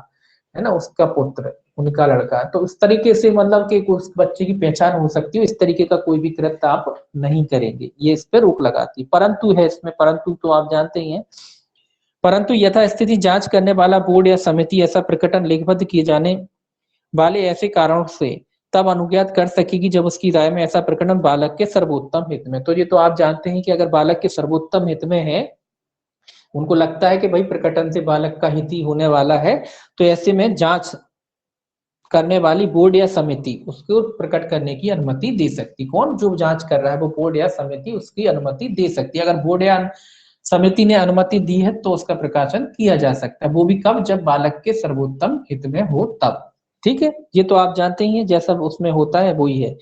है ना, उसका पुत्र, उनका लड़का। तो इस तरीके से मतलब कि उस बच्चे की पहचान हो सकती है, इस तरीके का कोई भी कृत्य आप नहीं करेंगे, ये इस पे रोक लगाती। परंतु है इसमें, परंतु तो आप जानते ही हैं, परंतु यथास्थिति जांच करने वाला बोर्ड या समिति ऐसा प्रकटन लेखबद्ध किए जाने वाले ऐसे कारणों से तब अनुज्ञात कर सकेगी जब उसकी राय में ऐसा प्रकटन बालक के सर्वोत्तम हित में। तो ये तो आप जानते हैं कि अगर बालक के सर्वोत्तम हित में है, उनको लगता है कि भाई प्रकटन से बालक का हित ही होने वाला है, तो ऐसे में जांच करने वाली बोर्ड या समिति उसको प्रकट करने की अनुमति दे सकती। कौन, जो जांच कर रहा है वो बोर्ड या समिति उसकी अनुमति दे सकती है। अगर बोर्ड या समिति ने अनुमति दी है तो उसका प्रकाशन किया जा सकता है, वो भी कब, जब बालक के सर्वोत्तम हित में हो तब। ठीक है, ये तो आप जानते ही हैं, जैसा उसमें होता है वही है।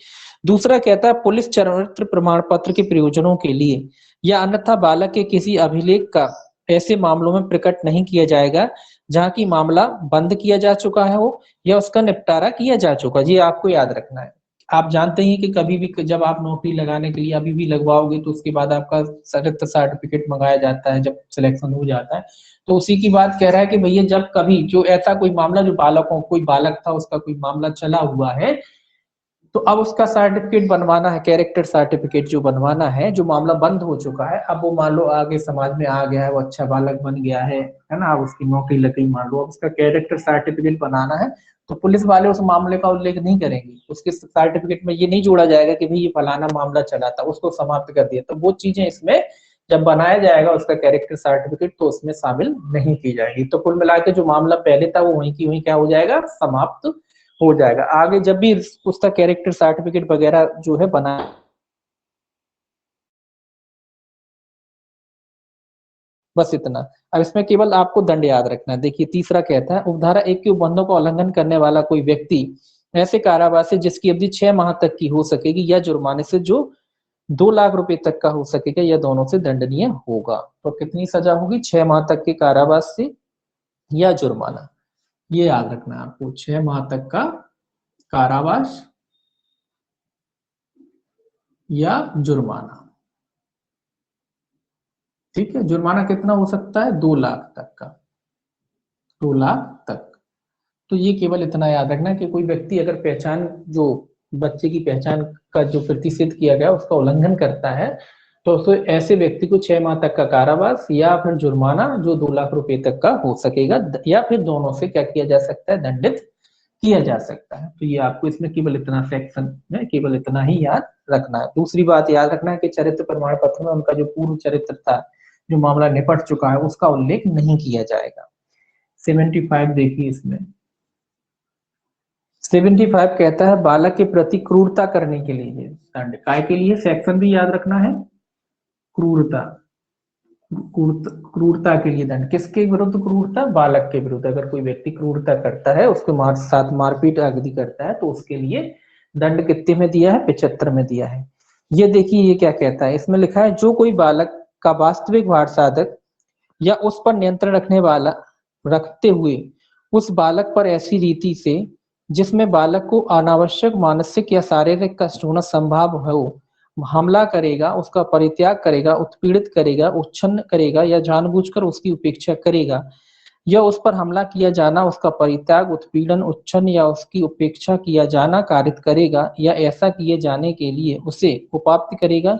दूसरा कहता है पुलिस चरित्र प्रमाण पत्र के प्रयोजनों के लिए या अन्यथा बालक के किसी अभिलेख का ऐसे मामलों में प्रकट नहीं किया जाएगा जहां की मामला बंद किया जा चुका है हो या उसका निपटारा किया जा चुका। ये आपको याद रखना है। आप जानते हैं कि कभी भी जब आप नौकरी लगाने के लिए अभी भी लगवाओगे तो उसके बाद आपका सशक्त सर्टिफिकेट मंगाया जाता है, जब सिलेक्शन हो जाता है तो उसी की बात कह रहा है कि भैया जब कभी जो ऐसा कोई मामला, जो बालकों, कोई बालक था उसका कोई मामला चला हुआ है, तो अब उसका सर्टिफिकेट बनवाना है, कैरेक्टर सर्टिफिकेट जो बनवाना है, जो मामला बंद हो चुका है, अब वो मान लो आगे समाज में आ गया है, वो अच्छा बालक बन गया है ना, अब उसकी नौकरी लग गई मान लो, अब उसका कैरेक्टर सर्टिफिकेट बनाना है, तो पुलिस वाले उस मामले का उल्लेख नहीं करेंगे, उसके सर्टिफिकेट में ये नहीं जोड़ा जाएगा कि भाई ये फलाना मामला चला था, उसको समाप्त कर दिया। तो वो चीजें इसमें जब बनाया जाएगा उसका कैरेक्टर सर्टिफिकेट तो उसमें शामिल नहीं की जाएगी। तो कुल मिला के जो मामला पहले था वो वहीं की वहीं क्या हो जाएगा, समाप्त हो जाएगा। आगे जब भी उसका कैरेक्टर सर्टिफिकेट वगैरह जो है बना, बस इतना। अब इसमें केवल आपको दंड याद रखना है। देखिए तीसरा कहता है, उपधारा 1 के उपबंधों का उल्लंघन करने वाला कोई व्यक्ति ऐसे कारावास से जिसकी अवधि 6 माह तक की हो सकेगी या जुर्माने से जो 2 लाख रुपए तक का हो सकेगा या दोनों से दंडनीय होगा। तो कितनी सजा होगी, 6 माह तक के कारावास से या जुर्माना। ये याद रखना है आपको, 6 माह तक का कारावास या जुर्माना। ठीक है, जुर्माना कितना हो सकता है, 2 लाख तक का, 2 लाख तक। तो ये केवल इतना याद रखना कि कोई व्यक्ति अगर पहचान, जो बच्चे की पहचान का जो प्रतिषेध किया गया उसका उल्लंघन करता है तो ऐसे व्यक्ति को 6 माह तक का कारावास या फिर जुर्माना जो 2 लाख रुपए तक का हो सकेगा या फिर दोनों से क्या किया जा सकता है, दंडित किया जा सकता है। तो ये आपको इसमें केवल इतना सेक्शन में केवल इतना ही याद रखना है। दूसरी बात याद रखना है कि चरित्र प्रमाण पत्र में उनका जो पूर्व चरित्र था, जो मामला निपट चुका है, उसका उल्लेख नहीं किया जाएगा। 75 देखिए इसमें 75 कहता है बालक के प्रति क्रूरता करने के लिए दंड। काय के लिए, सेक्शन भी याद रखना है, क्रूरता, क्रूरता के लिए दंड। किसके विरुद्ध क्रूरता, बालक के विरुद्ध। अगर कोई व्यक्ति क्रूरता करता है, उसके साथ मारपीट आदि करता है तो उसके लिए दंड कितने में दिया है, 75 में दिया है। ये देखिए ये क्या कहता है, इसमें लिखा है जो कोई बालक का वास्तविक भार साधक या उस पर नियंत्रण रखने वाला रखते हुए उस बालक पर ऐसी रीति से जिसमें बालक को अनावश्यक मानसिक या शारीरिक कष्ट होना संभव हो हमला करेगा, उसका परित्याग करेगा, उत्पीड़ित करेगा, उच्छन्न करेगा या जानबूझकर उसकी उपेक्षा करेगा, या उस पर हमला किया जाना, उसका परित्याग, उत्पीड़न, उच्छन्न या उसकी उपेक्षा किया जाना कारित करेगा या ऐसा किए जाने के लिए उसे उपाप्त करेगा,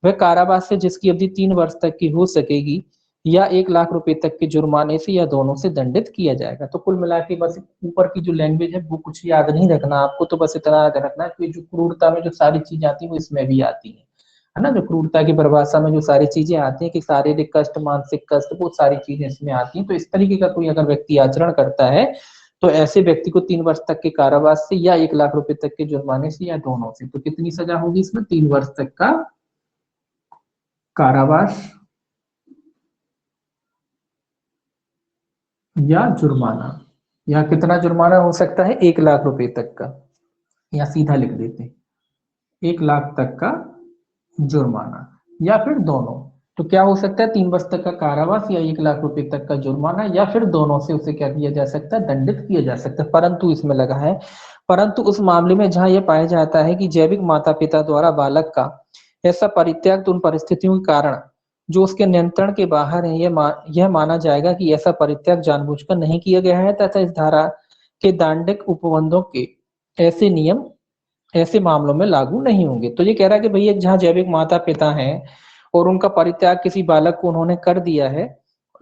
वह कारावास से जिसकी अवधि 3 वर्ष तक की हो सकेगी या 1 लाख रुपए तक के जुर्माने से या दोनों से दंडित किया जाएगा। तो कुल मिला के बस ऊपर की जो लैंग्वेज है वो कुछ याद नहीं रखना आपको, तो बस इतना याद रखना है कि जो क्रूरता में जो सारी चीजें आती है वो इसमें भी आती है ना। जो क्रूरता की परिभाषा में जो सारी चीजें आती है कि शारीरिक कष्ट, मानसिक कष्ट, वो सारी चीजें इसमें आती हैं। तो इस तरीके का कोई अगर व्यक्ति आचरण करता है तो ऐसे व्यक्ति को 3 वर्ष तक के कारावास से या 1 लाख रुपए तक के जुर्माने से या दोनों से। तो कितनी सजा होगी इसमें, 3 वर्ष तक का कारावास या जुर्माना। या कितना जुर्माना हो सकता है, 1 लाख रुपए तक का, या सीधा लिख देते 1 लाख तक का जुर्माना या फिर दोनों। तो क्या हो सकता है, 3 वर्ष तक का कारावास या 1 लाख रुपए तक का जुर्माना या फिर दोनों से उसे क्या किया जा सकता है, दंडित किया जा सकता है। परंतु इसमें लगा है, परंतु उस मामले में जहां यह पाया जाता है कि जैविक माता पिता द्वारा बालक का ऐसा परित्याग उन परिस्थितियों के कारण जो उसके नियंत्रण के बाहर है, यह माना जाएगा कि ऐसा परित्याग जानबूझकर नहीं किया गया है तथा इस धारा के दांडिक उपबंधों के ऐसे नियम ऐसे मामलों में लागू नहीं होंगे। तो ये कह रहा है कि भैया जहाँ जैविक माता पिता हैं और उनका परित्याग किसी बालक को उन्होंने कर दिया है,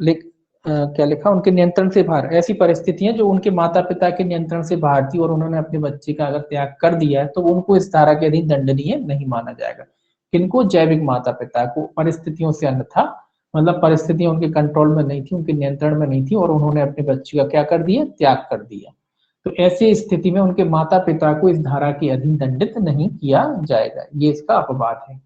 क्या लिखा, उनके नियंत्रण से बाहर, ऐसी परिस्थितियां जो उनके माता पिता के नियंत्रण से बाहर थी और उन्होंने अपने बच्चे का अगर त्याग कर दिया है तो उनको इस धारा के अधीन दंडनीय नहीं माना जाएगा। किनको, जैविक माता पिता को, परिस्थितियों से अन्यथा, मतलब परिस्थितियां उनके कंट्रोल में नहीं थी, उनके नियंत्रण में नहीं थी और उन्होंने अपने बच्चे का क्या कर दिया, त्याग कर दिया। तो ऐसी स्थिति में उनके माता पिता को इस धारा के अधीन दंडित नहीं किया जाएगा। ये इसका अपवाद है।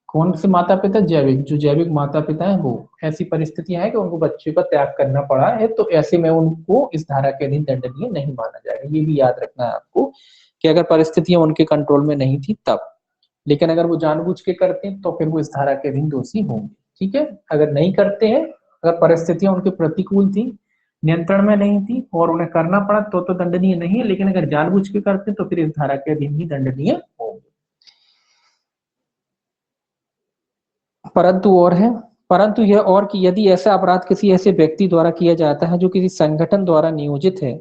कौन से माता पिता, जैविक, जो जैविक माता पिता हैं वो, ऐसी परिस्थितियां हैं कि उनको बच्चे का त्याग करना पड़ा है तो ऐसे में उनको इस धारा के अधीन दंडनीय नहीं माना जाएगा। ये भी याद रखना है आपको कि अगर परिस्थितियां उनके कंट्रोल में नहीं थी तब, लेकिन अगर वो जानबूझ के करते हैं तो फिर वो इस धारा के अधीन दोषी होंगे। ठीक है, अगर नहीं करते हैं, अगर परिस्थितियां उनके प्रतिकूल थी, नियंत्रण में नहीं थी और उन्हें करना पड़ा तो दंडनीय नहीं है, लेकिन अगर जानबूझ के करते तो फिर इस धारा के अधीन ही दंडनीय होंगे। परंतु और है, परंतु यह और कि यदि ऐसा अपराध किसी ऐसे व्यक्ति द्वारा किया जाता है जो किसी संगठन द्वारा नियोजित है,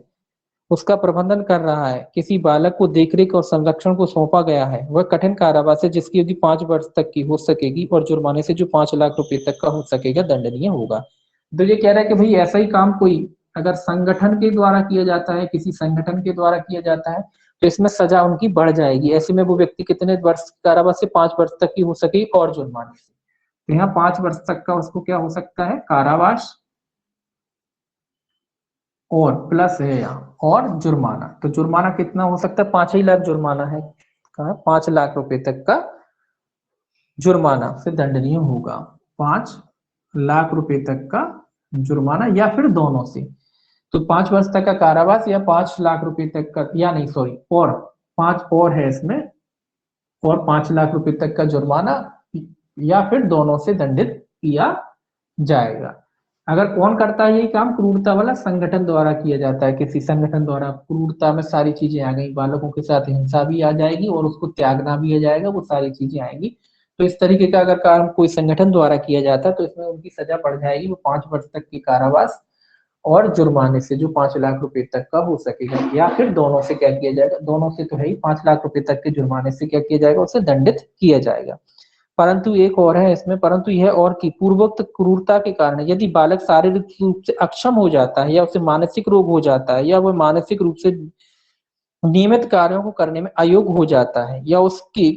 उसका प्रबंधन कर रहा है, किसी बालक को देखरेख और संरक्षण को सौंपा गया है, वह कठिन कारावास है जिसकी अवधि 5 वर्ष तक की हो सकेगी और जुर्माने से जो 5 लाख रुपए तक का हो सकेगा दंडनीय होगा। तो ये कह रहा है कि भाई ऐसा ही काम कोई अगर संगठन के द्वारा किया जाता है, किसी संगठन के द्वारा किया जाता है तो इसमें सजा उनकी बढ़ जाएगी। ऐसे में वो व्यक्ति कितने वर्ष कारावास से 5 वर्ष तक की हो सकेगी और जुर्माने से। तो यहाँ 5 वर्ष तक का उसको क्या हो सकता है, कारावास और प्लस है यहाँ और जुर्माना। तो जुर्माना कितना हो सकता है, 5 ही लाख जुर्माना है, कहा 5 लाख रुपए तक का जुर्माना से दंडनीय होगा। 5 लाख रुपए तक का जुर्माना या फिर दोनों से। तो 5 वर्ष तक का कारावास या 5 लाख रुपए तक का, या नहीं सॉरी, और 5 और है इसमें, और 5 लाख रुपए तक का जुर्माना या फिर दोनों से दंडित किया जाएगा। अगर कौन करता है यही काम, क्रूरता वाला संगठन द्वारा किया जाता है, किसी संगठन द्वारा। क्रूरता में सारी चीजें आ गई, बालकों के साथ हिंसा भी आ जाएगी और उसको त्यागना भी आ जाएगा, वो सारी चीजें आएंगी। तो इस तरीके का अगर काम कोई संगठन द्वारा किया जाता है तो इसमें उनकी सजा बढ़ जाएगी, वो 5 वर्ष तक की कारावास और जुर्माने से जो 5 लाख रुपए तक का हो सकेगा, या फिर दोनों से क्या किया जाएगा, दोनों से तो है ही, 5 लाख रुपए तक के जुर्माने से क्या किया जाएगा, उसे दंडित किया जाएगा। परंतु एक और है इसमें, परंतु यह और की पूर्वोक्त क्रूरता के कारण यदि बालक शारीरिक रूप से अक्षम हो जाता है या उसे मानसिक रोग हो जाता है या वह मानसिक रूप से नियमित कार्यों को करने में अयोग्य हो जाता है या उसकी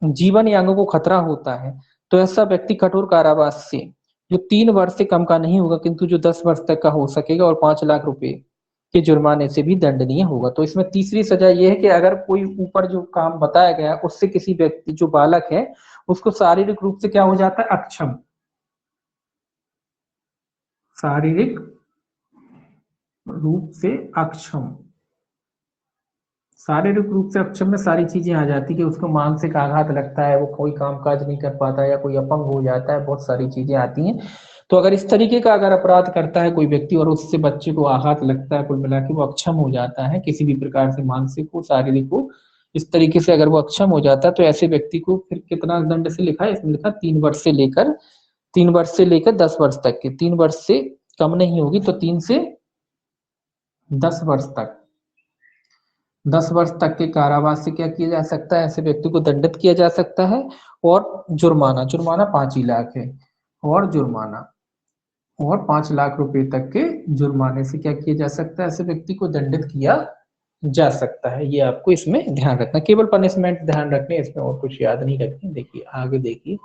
जीवन या अंगों को खतरा होता है, तो ऐसा व्यक्ति कठोर कारावास से जो 3 वर्ष से कम का नहीं होगा किंतु जो 10 वर्ष तक का हो सकेगा और 5 लाख रुपए के जुर्माने से भी दंडनीय होगा। तो इसमें तीसरी सजा यह है कि अगर कोई ऊपर जो काम बताया गया उससे किसी व्यक्ति जो बालक है उसको शारीरिक रूप से क्या हो जाता है, अक्षम, शारीरिक रूप से अक्षम, शारीरिक रूप से अक्षम में सारी चीजें आ जाती कि उसको मानसिक आघात लगता है, वो कोई काम काज नहीं कर पाता या कोई अपंग हो जाता है, बहुत सारी चीजें आती हैं। तो अगर इस तरीके का अगर अपराध करता है कोई व्यक्ति और उससे बच्चे को आघात लगता है, कुल मिला के वो अक्षम हो जाता है किसी भी प्रकार से, मानसिक हो शारीरिक हो, इस तरीके से अगर वो अक्षम हो जाता है तो ऐसे व्यक्ति को फिर कितना दंड से लिखा है, इसमें लिखा 3 वर्ष से लेकर 10 वर्ष तक के, 3 वर्ष से कम नहीं होगी तो 3 से 10 वर्ष तक, 10 वर्ष तक के कारावास से क्या किया जा सकता है, ऐसे व्यक्ति को दंडित किया जा सकता है। और जुर्माना, जुर्माना 5 ही लाख है, और जुर्माना और 5 लाख रुपए तक के जुर्माने से क्या किया जा सकता है, ऐसे व्यक्ति को दंडित किया जा सकता है। ये आपको इसमें ध्यान रखना, केवल पनिशमेंट ध्यान रखने, इसमें और कुछ याद नहीं रखनी। देखिए आगे देखिए,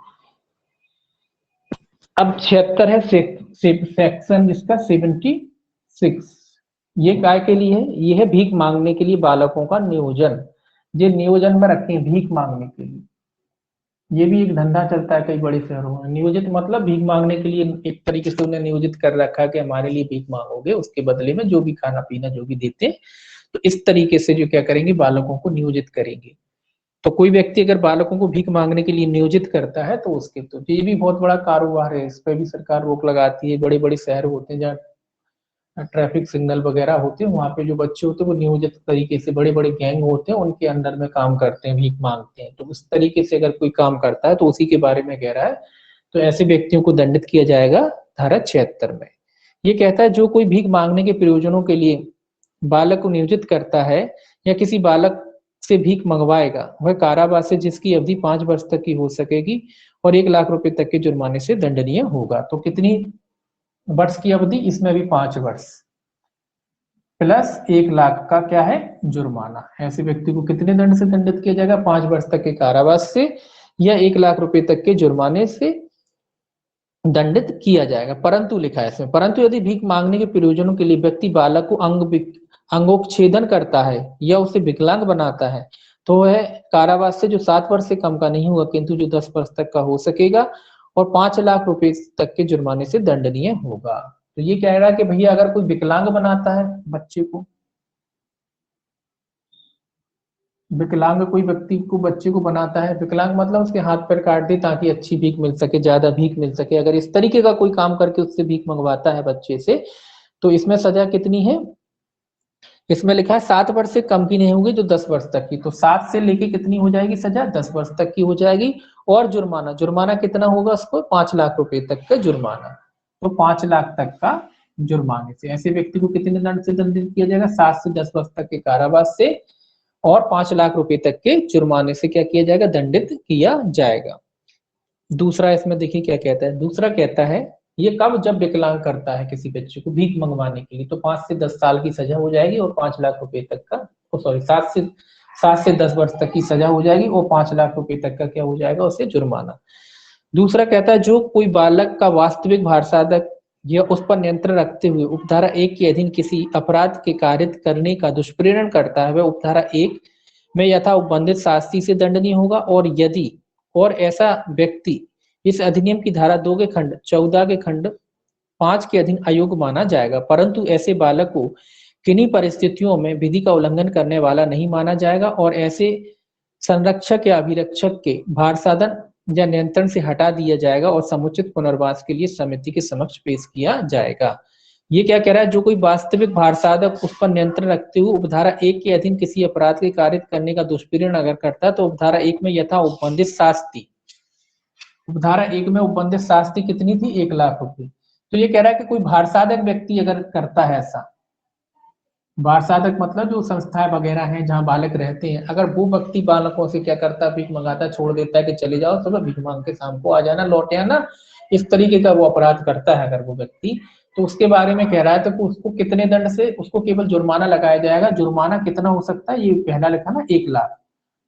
अब 76 है सेक्शन जिसका 76, ये काय के लिए है, ये है भीख मांगने के लिए बालकों का नियोजन, ये नियोजन में रखे हैं भीख मांगने के लिए। ये भी एक धंधा चलता है कई बड़े शहरों में, नियोजित मतलब भीख मांगने के लिए एक तरीके से उन्हें नियोजित कर रखा है कि हमारे लिए भीख मांगोगे, उसके बदले में जो भी खाना पीना जो भी देते हैं, तो इस तरीके से जो क्या करेंगे, बालकों को नियोजित करेंगे। तो कोई व्यक्ति अगर बालकों को भीख मांगने के लिए नियोजित करता है तो उसके, तो ये भी बहुत बड़ा कारोबार है, इस पर भी सरकार रोक लगाती है। बड़े बड़े शहर होते हैं जहाँ ट्रैफिक सिग्नल वगैरह होते हैं, वहां पे जो बच्चे होते हैं वो नियोजित तरीके से, बड़े बड़े गैंग होते हैं उनके अंदर में काम करते हैं, भीख मांगते हैं। तो उस तरीके से अगर कोई काम करता है तो उसी के बारे में कह रहा है, तो ऐसे व्यक्तियों को दंडित किया जाएगा धारा 76 में। ये कहता है जो कोई भीख मांगने के प्रयोजनों के लिए बालक को नियोजित करता है या किसी बालक से भीख मंगवाएगा, वह कारावास है जिसकी अवधि 5 वर्ष तक की हो सकेगी और 1 लाख रुपए तक के जुर्माने से दंडनीय होगा। तो कितनी वर्ष की अवधि, इसमें भी 5 वर्ष प्लस 1 लाख का क्या है, जुर्माना। ऐसे व्यक्ति को कितने दंड से दंडित किया जाएगा, 5 वर्ष तक के कारावास से या 1 लाख रुपए तक के जुर्माने से दंडित किया जाएगा। परंतु लिखा है इसमें, परंतु यदि भीख मांगने के प्रयोजनों के लिए व्यक्ति बालक को अंगोच्छेदन करता है या उसे विकलांग बनाता है तो वह कारावास से जो 7 वर्ष से कम का नहीं होगा किंतु जो 10 वर्ष तक का हो सकेगा और 5 लाख रुपए तक के जुर्माने से दंडनीय होगा। तो ये कह रहा है कि भैया अगर कोई विकलांग बनाता है बच्चे को, विकलांग कोई व्यक्ति को बच्चे को बनाता है, विकलांग मतलब उसके हाथ पैर काट दे ताकि अच्छी भीख मिल सके, ज्यादा भीख मिल सके, अगर इस तरीके का कोई काम करके उससे भीख मंगवाता है बच्चे से, तो इसमें सजा कितनी है, इसमें लिखा है 7 वर्ष से कम की नहीं होगी जो 10 वर्ष तक की। तो 7 से लेके कितनी हो जाएगी सजा, 10 वर्ष तक की हो जाएगी। और जुर्माना, जुर्माना कितना होगा उसको, 5 लाख रुपए तक का जुर्माना। तो 5 लाख तक का जुर्माने से ऐसे व्यक्ति को कितने दंड से दंडित किया जाएगा, 7 से 10 वर्ष तक के कारावास से और 5 लाख रुपए तक के जुर्माने से क्या किया जाएगा, दंडित किया जाएगा। दूसरा इसमें देखिए क्या कहता है, दूसरा कहता है ये कब, जब विकलांग करता है किसी बच्चे को भीख मंगवाने के लिए, तो 5 से 10 साल की सजा हो जाएगी और 5 लाख रुपए तक का, सॉरी 7 से 10 वर्ष तक की सजा हो जाएगी और 5 लाख रुपए तक का क्या हो जाएगा उसे जुर्माना। दूसरा कहता है जो कोई बालक का वास्तविक भार साधक या उस पर नियंत्रण रखते हुए उपधारा 1 के अधीन किसी अपराध के कार्य करने का दुष्प्रेरण करता है वह उपधारा 1 में यथा उपबंधित शास्ति से दंडनीय होगा, और यदि और ऐसा व्यक्ति इस अधिनियम की धारा 2 के खंड 14 के खंड 5 के अधीन अयोग्य माना जाएगा। परंतु ऐसे बालक को किन्हीं परिस्थितियों में विधि का उल्लंघन करने वाला नहीं माना जाएगा और ऐसे संरक्षक या अभिरक्षक के भार साधन या नियंत्रण से हटा दिया जाएगा और समुचित पुनर्वास के लिए समिति के समक्ष पेश किया जाएगा। ये क्या कह रहा है, जो कोई वास्तविक भार साधक उस पर नियंत्रण रखते हुए उपधारा 1 के अधीन किसी अपराध के कार्य करने का दुष्प्रेरण अगर करता है तो उपधारा 1 में यथा उपबंधित शास्ति, उपधारा 1 में उपबंधित शास्ति कितनी थी, 1 लाख रुपए। तो ये कह रहा है कि कोई भार साधक व्यक्ति अगर करता है ऐसा, भार साधक मतलब जो संस्थाएं वगैरह हैं जहां बालक रहते हैं, अगर वो व्यक्ति बालकों से क्या करता है, भीख मंगाता, छोड़ देता है कि चले जाओ सुबह भीख मांग के शाम को आ जाना, लौट आना, इस तरीके का वो अपराध करता है अगर वो व्यक्ति, तो उसके बारे में कह रहा है तो उसको कितने दंड से, उसको केवल जुर्माना लगाया जाएगा। जुर्माना कितना हो सकता है, ये पहला लिखा ना 1 लाख,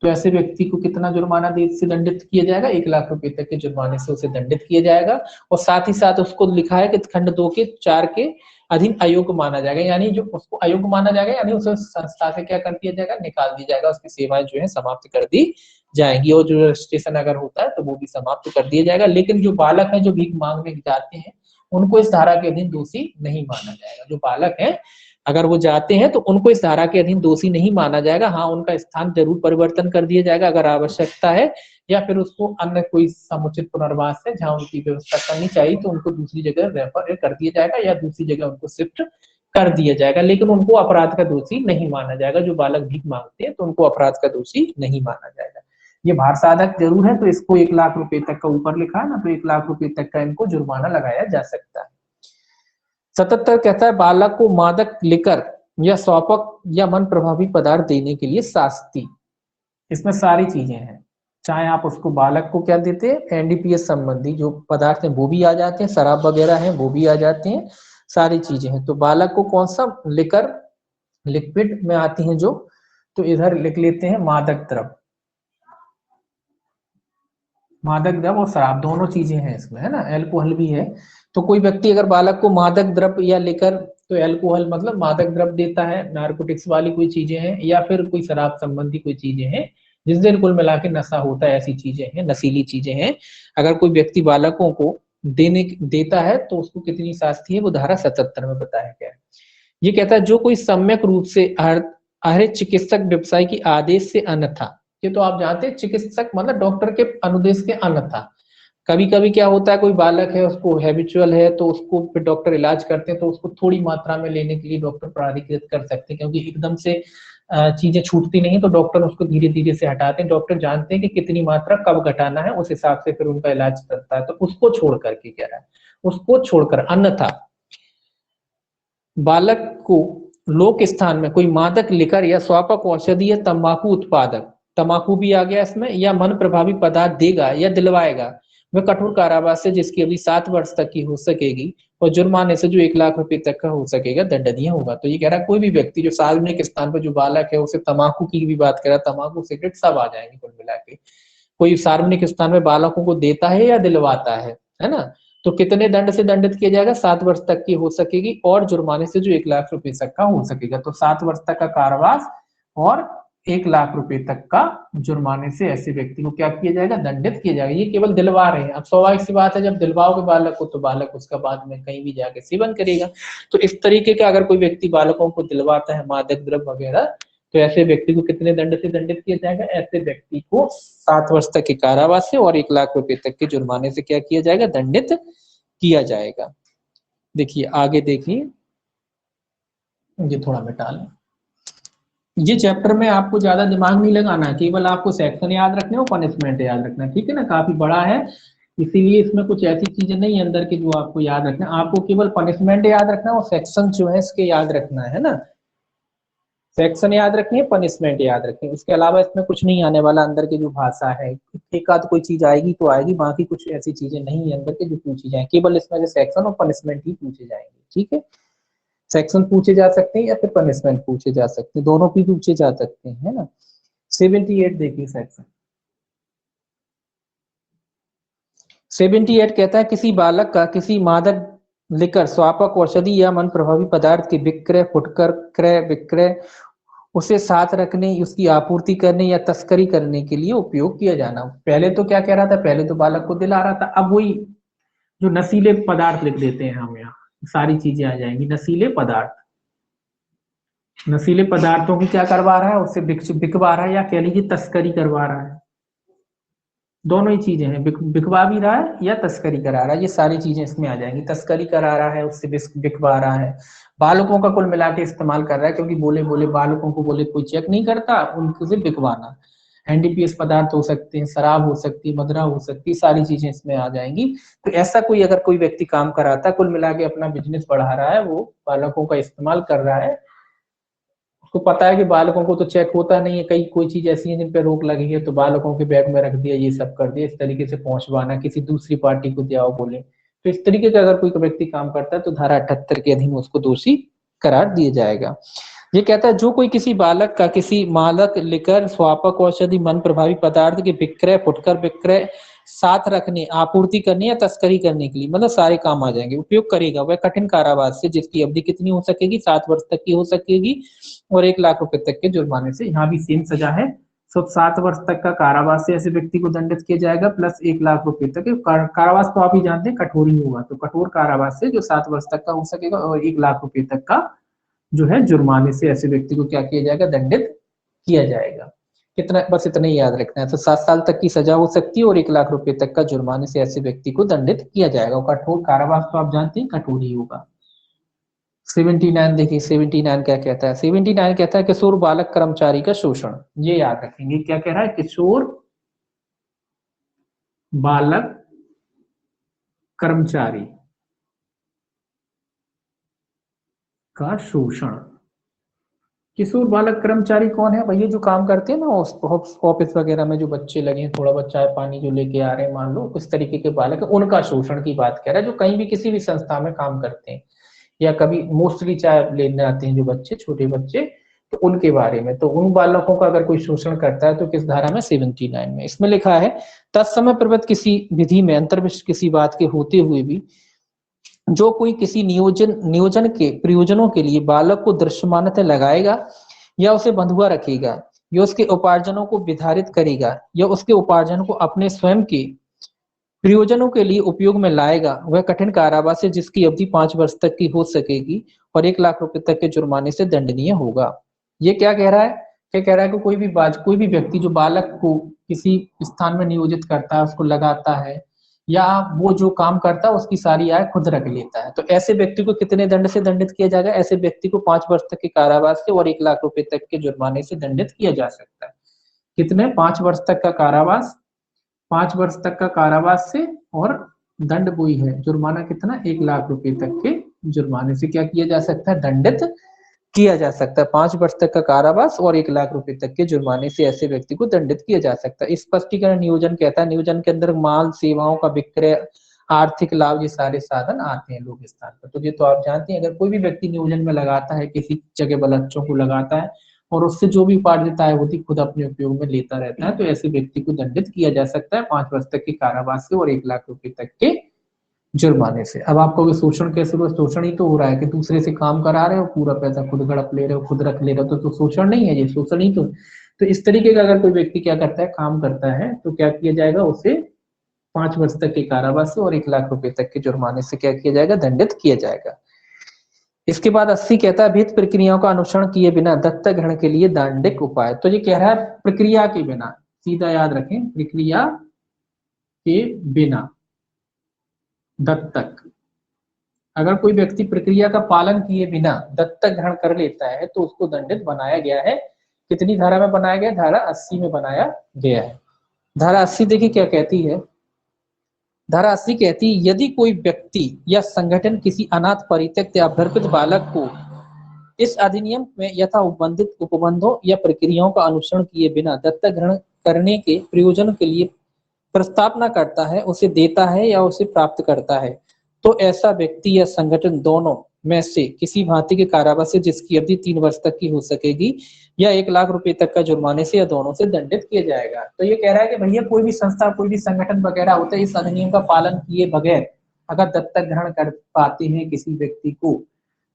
तो ऐसे व्यक्ति को कितना जुर्माना से दंडित किया जाएगा, 1 लाख रुपए तक के जुर्माने से उसे दंडित किया जाएगा। और साथ ही साथ उसको लिखा है कि खंड 2 के 4 के अधीन अयोग्य माना जाएगा, यानी जो उसको अयोग्य माना जाएगा यानी उसे संस्था से क्या कर दिया जाएगा, निकाल दिया जाएगा, उसकी सेवाएं जो है समाप्त कर दी जाएंगी और जो रजिस्ट्रेशन अगर होता है तो वो भी समाप्त कर दिया जाएगा। लेकिन जो बालक है जो भीख मांगने जाते हैं उनको इस धारा के अधीन दोषी नहीं माना जाएगा। जो बालक है अगर वो जाते हैं तो उनको इस धारा के अधीन दोषी नहीं माना जाएगा। हाँ, उनका स्थान जरूर परिवर्तन कर दिया जाएगा अगर आवश्यकता है, या फिर उसको अन्य कोई समुचित पुनर्वास है जहां उनकी व्यवस्था करनी चाहिए तो उनको दूसरी जगह रेफर कर दिया जाएगा या दूसरी जगह उनको शिफ्ट कर दिया जाएगा। लेकिन उनको अपराध का दोषी नहीं माना जाएगा। जो बालक भीख मांगते हैं तो उनको अपराध का दोषी नहीं माना जाएगा। ये भार साधक जरूर है तो इसको 1 लाख रुपए तक का ऊपर लिखा है ना, तो 1 लाख रुपए तक का इनको जुर्माना लगाया जा सकता है। 77 कहता है बालक को मादक लिकर या स्वापक या मन प्रभावी पदार्थ देने के लिए शास्ति। इसमें सारी चीजें हैं, चाहे आप उसको बालक को क्या देते हैं, एनडीपीएस संबंधी जो पदार्थ हैं वो भी आ जाते हैं, शराब वगैरह हैं वो भी आ जाते हैं, सारी चीजें हैं। तो बालक को कौन सा, लिकर लिक्विड में आती हैं जो, तो इधर लिख लेते हैं मादक द्रव्य, मादक द्रव्य और शराब दोनों चीजें हैं इसमें, है ना, एल्कोहल भी है। तो कोई व्यक्ति अगर बालक को मादक द्रव्य या लेकर, तो एल्कोहल मतलब मादक द्रव्य देता है, नार्कोटिक्स वाली कोई चीजें हैं, या फिर कोई शराब संबंधी कोई चीजें हैं जिससे कुल मिला के नशा होता है, ऐसी चीजें हैं, नशीली चीजें हैं, अगर कोई व्यक्ति बालकों को देता है तो उसको कितनी शास्ति है, वो धारा 77 में बताया गया है। ये कहता है जो कोई सम्यक रूप से आहरित चिकित्सक व्यवसाय की आदेश से अन्यथा, ये तो आप जानते हैं चिकित्सक मतलब डॉक्टर के अनुदेश के अन्यथा, कभी कभी क्या होता है कोई बालक है उसको हैबिचुअल है तो उसको फिर डॉक्टर इलाज करते हैं तो उसको थोड़ी मात्रा में लेने के लिए डॉक्टर प्राधिकृत कर सकते हैं, क्योंकि एकदम से चीजें छूटती नहीं तो डॉक्टर उसको धीरे धीरे से हटाते हैं। डॉक्टर जानते हैं कि कितनी मात्रा कब घटाना है, उस हिसाब से फिर उनका इलाज करता है। तो उसको छोड़ करके कह रहा है, उसको छोड़कर अन्यथा बालक को लोक स्थान में कोई मादक लिकर या स्वापक औषधि या तंबाकू उत्पादक, तंबाकू भी आ गया इसमें, या मन प्रभावी पदार्थ देगा या दिलवाएगा, वह कठोर कारावास से जिसकी अवधि 7 वर्ष तक की हो सकेगी और जुर्माने से जो 1 लाख रुपए तक का हो सकेगा दंडनीय होगा। तो ये कह रहा है कोई भी व्यक्ति जो सार्वजनिक स्थान पर जो बालक है उसे तंबाकू की भी बात कर रहा है, तंबाकू सिगरेट सब आ जाएंगे कुल मिला के, कोई सार्वजनिक स्थान में बालकों को देता है या दिलवाता है ना, तो कितने दंड से दंडित किया जाएगा, 7 वर्ष तक की हो सकेगी और जुर्माने से जो 1 लाख रुपए तक का हो सकेगा। तो 7 वर्ष तक का कारावास और 1 लाख रुपए तक का जुर्माने से ऐसे व्यक्ति को क्या किया जाएगा, दंडित किया जाएगा। ये केवल दिलवा रहे हैं। अब स्वाभाविक सी बात है जब दिलवाओगे बालक को तो बालक उसका बाद में कहीं भी जाके सेवन करेगा। तो इस तरीके का अगर कोई व्यक्ति बालकों को दिलवाता है मादक द्रव्य वगैरह, तो ऐसे व्यक्ति को कितने दंड से दंडित किया जाएगा, ऐसे व्यक्ति को 7 वर्ष तक के कारावास से और 1 लाख रुपए तक के जुर्माने से क्या किया जाएगा, दंडित किया जाएगा। देखिए आगे देखिए, ये थोड़ा मिटा लें। ये चैप्टर में आपको ज्यादा दिमाग नहीं लगाना है, केवल आपको सेक्शन याद रखने और पनिशमेंट याद रखना है, ठीक है ना, काफी बड़ा है इसीलिए इसमें कुछ ऐसी चीजें नहीं है अंदर की जो आपको याद रखना है। आपको केवल पनिशमेंट याद रखना है और सेक्शन जो है इसके याद रखना है ना, सेक्शन याद रखनी है, पनिशमेंट याद रखनी है, उसके अलावा इसमें कुछ नहीं आने वाला। अंदर की जो भाषा है एक आध कोई चीज आएगी तो आएगी, बाकी कुछ ऐसी चीजें नहीं है अंदर के जो पूछी जाए, केवल इसमें से सेक्शन और पनिशमेंट ही पूछे जाएंगे, ठीक है। सेक्शन पूछे जा सकते हैं या फिर पनिशमेंट पूछे जा सकते हैं, दोनों भी पूछे जा सकते हैं, है ना। 78 देखिए सेक्शन 78 कहता है किसी बालक का किसी मादक लिकर स्वापक औषधि या मन प्रभावी पदार्थ के विक्रय फुटकर क्रय विक्रय उसे साथ रखने उसकी आपूर्ति करने या तस्करी करने के लिए उपयोग किया जाना। पहले तो क्या कह रहा था, पहले तो बालक को दिला रहा था, अब वही जो नशीले पदार्थ लिख देते हैं हम यहाँ, सारी चीजें आ जाएंगी। नशीले पदार्थ, नशीले पदार्थों की क्या करवा रहा है, उससे बिकवा रहा है या कह लीजिए तस्करी करवा रहा है। दोनों ही चीजें हैं, बिकवा भी रहा है या तस्करी करा रहा है, ये सारी चीजें इसमें आ जाएंगी। तस्करी करा रहा है, उससे बिकवा रहा है, बालकों का कुल मिला के इस्तेमाल कर रहा है, क्योंकि बोले बोले बालकों को बोले कोई चेक नहीं करता, उनसे बिकवाना। एनडीपीएस पदार्थ हो सकते हैं, शराब हो सकती है, मदिरा हो सकती है, सारी चीजें इसमें आ जाएंगी। तो ऐसा कोई अगर कोई व्यक्ति काम कराता है, कुल मिला के अपना बिजनेस बढ़ा रहा है, वो बालकों का इस्तेमाल कर रहा है, उसको पता है कि बालकों को तो चेक होता नहीं है, कई कोई चीज ऐसी है जिन पे रोक लगी है, तो बालकों के बैग में रख दिया, ये सब कर दिया, इस तरीके से पहुंचवाना, किसी दूसरी पार्टी को दिया बोले, तो इस तरीके का अगर कोई व्यक्ति काम करता है तो धारा 78 के अधीन उसको दोषी करार दिया जाएगा। ये कहता है जो कोई किसी बालक का किसी मादक लिकर स्वापक औषधि मन प्रभावी पदार्थ के विक्रय फुटकर विक्रय साथ रखने आपूर्ति करने या तस्करी करने के लिए, मतलब सारे काम आ जाएंगे, उपयोग करेगा, वह कठिन कारावास से जिसकी अवधि कितनी हो सकेगी, 7 वर्ष तक की हो सकेगी और 1 लाख रुपए तक के जुर्माने से। यहाँ भी सेम सजा है, सब 7 वर्ष तक का कारावास से ऐसे व्यक्ति को दंडित किया जाएगा प्लस 1 लाख रुपए तक। कारावास तो आप ही जानते हैं कठोर ही होगा, तो कठोर कारावास से जो 7 वर्ष तक का हो सकेगा और 1 लाख रुपए तक का जो है जुर्माने से ऐसे व्यक्ति को क्या किया जाएगा, दंडित किया जाएगा। कितना, बस इतना ही याद रखना है। तो 7 साल तक की सजा हो सकती है और 1 लाख रुपए तक का जुर्माने से ऐसे व्यक्ति को दंडित किया जाएगा। और कठोर कारावास तो आप जानते हैं कठोर ही होगा। 79 देखिए, 79 क्या कहता है, 79 कहता है किशोर बालक कर्मचारी का शोषण। ये याद रखेंगे, क्या कह रहा है, किशोर बालक कर्मचारी का शोषण। किशोर बालक कर्मचारी कौन है भैया, जो काम करते हैं ना ऑफिस वगैरह में, जो बच्चे लगे हैं, थोड़ा बहुत चाय पानी जो लेके आ रहे हैं, मान लो उस तरीके के बालक है, उनका शोषण की बात कर रहा है, जो कहीं भी किसी भी संस्था में काम करते हैं या कभी मोस्टली चाय लेने आते हैं जो बच्चे, छोटे बच्चे, तो उनके बारे में। तो उन बालकों का अगर कोई शोषण करता है तो किस धारा में, 79 में। इसमें लिखा है तत्समय प्रवृत्त किसी विधि में अंतर्विष्ट किसी बात के होते हुए भी जो कोई किसी नियोजन के प्रयोजनों के लिए बालक को दृश्यमानता लगाएगा या उसे बंधुआ रखेगा या उसके उपार्जनों को विधारित करेगा या उसके उपार्जन को अपने स्वयं के प्रयोजनों के लिए उपयोग में लाएगा, वह कठिन कारावास है जिसकी अवधि 5 वर्ष तक की हो सकेगी और 1 लाख रुपए तक के जुर्माने से दंडनीय होगा। ये क्या कह रहा है, क्या कह रहा है कि कोई भी व्यक्ति जो बालक को किसी स्थान में नियोजित करता है, उसको लगाता है या वो जो काम करता है उसकी सारी आय खुद रख लेता है, तो ऐसे व्यक्ति को कितने दंड से दंडित किया जाएगा, ऐसे व्यक्ति को 5 वर्ष तक के कारावास से और 1 लाख रुपए तक के जुर्माने से दंडित किया जा सकता है। कितने, 5 वर्ष तक का कारावास, 5 वर्ष तक का कारावास से, और दंड वही है जुर्माना कितना, 1 लाख रुपए तक के जुर्माने से क्या किया जा सकता है, दंडित किया जा सकता है। 5 वर्ष तक का कारावास और 1 लाख रुपए तक के जुर्माने से ऐसे व्यक्ति को दंडित किया जा सकता है। स्पष्टीकरण नियोजन कहता है नियोजन के अंदर माल सेवाओं का विक्रय आर्थिक लाभ ये सारे साधन आते हैं लोक स्थान पर। तो ये तो आप जानते हैं, अगर कोई भी व्यक्ति नियोजन में लगाता है, किसी जगह बच्चों को लगाता है और उससे जो भी उपार्जित आय होती खुद अपने उपयोग में लेता रहता है, तो ऐसे व्यक्ति को दंडित किया जा सकता है 5 वर्ष तक के कारावास से और 1 लाख रुपए तक के जुर्माने से। अब आपको शोषण कैसे हुआ, शोषण ही तो हो रहा है कि दूसरे से काम करा रहे हो, पूरा पैसा खुद गड़प ले रहे हो, खुद रख ले रहे हो, तो शोषण नहीं है, ये शोषण ही तो इस तरीके का अगर कोई व्यक्ति क्या करता है, काम करता है, तो क्या किया जाएगा, उसे 5 वर्ष तक के कारावास से और 1 लाख रुपए तक के जुर्माने से क्या किया जाएगा, दंडित किया जाएगा। इसके बाद 80 कहता है विहित प्रक्रियाओं का अनुसरण किए बिना दत्तक ग्रहण के लिए दांडिक उपाय। तो ये कह रहा है प्रक्रिया के बिना, सीधा याद रखें, प्रक्रिया के बिना दत्तक, अगर कोई व्यक्ति प्रक्रिया का पालन किए बिना दत्तक ग्रहण कर लेता है तो उसको दंडित बनाया गया है। कितनी धारा में बनाया गया, धारा 80 में बनाया गया है। धारा 80 देखिए क्या कहती है, धारा 80 कहती है यदि कोई व्यक्ति या संगठन किसी अनाथ परित्यक्त या अभ्यर्पित बालक को इस अधिनियम में यथा उपबंधित उपबंधों या प्रक्रियाओं का अनुसरण किए बिना दत्तक ग्रहण करने के प्रयोजन के लिए प्रस्तावना करता है, उसे देता है या उसे प्राप्त करता है, तो ऐसा व्यक्ति या संगठन दोनों में से किसी भांति के कारावास से जिसकी अवधि 3 वर्ष तक की हो सकेगी या 1 लाख रुपए तक का जुर्माने से या दोनों से दंडित किया जाएगा। तो ये कह रहा है कि भैया कोई भी संस्था, कोई भी संगठन वगैरह होता है, इस अधिनियम का पालन किए बगैर अगर दत्तक ग्रहण कर पाते हैं किसी व्यक्ति को,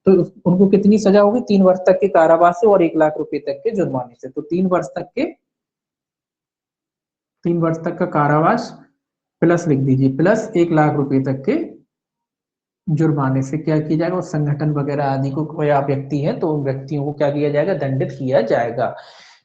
तो उनको कितनी सजा होगी? 3 वर्ष तक के कारावास से और 1 लाख रुपए तक के जुर्माने से। तो 3 वर्ष तक का कारावास प्लस लिख दीजिए, प्लस 1 लाख रुपए तक के जुर्माने से क्या किया जाएगा? उस संगठन वगैरह आदि को, कोई आप व्यक्ति है तो उन व्यक्तियों को क्या किया जाएगा? दंडित किया जाएगा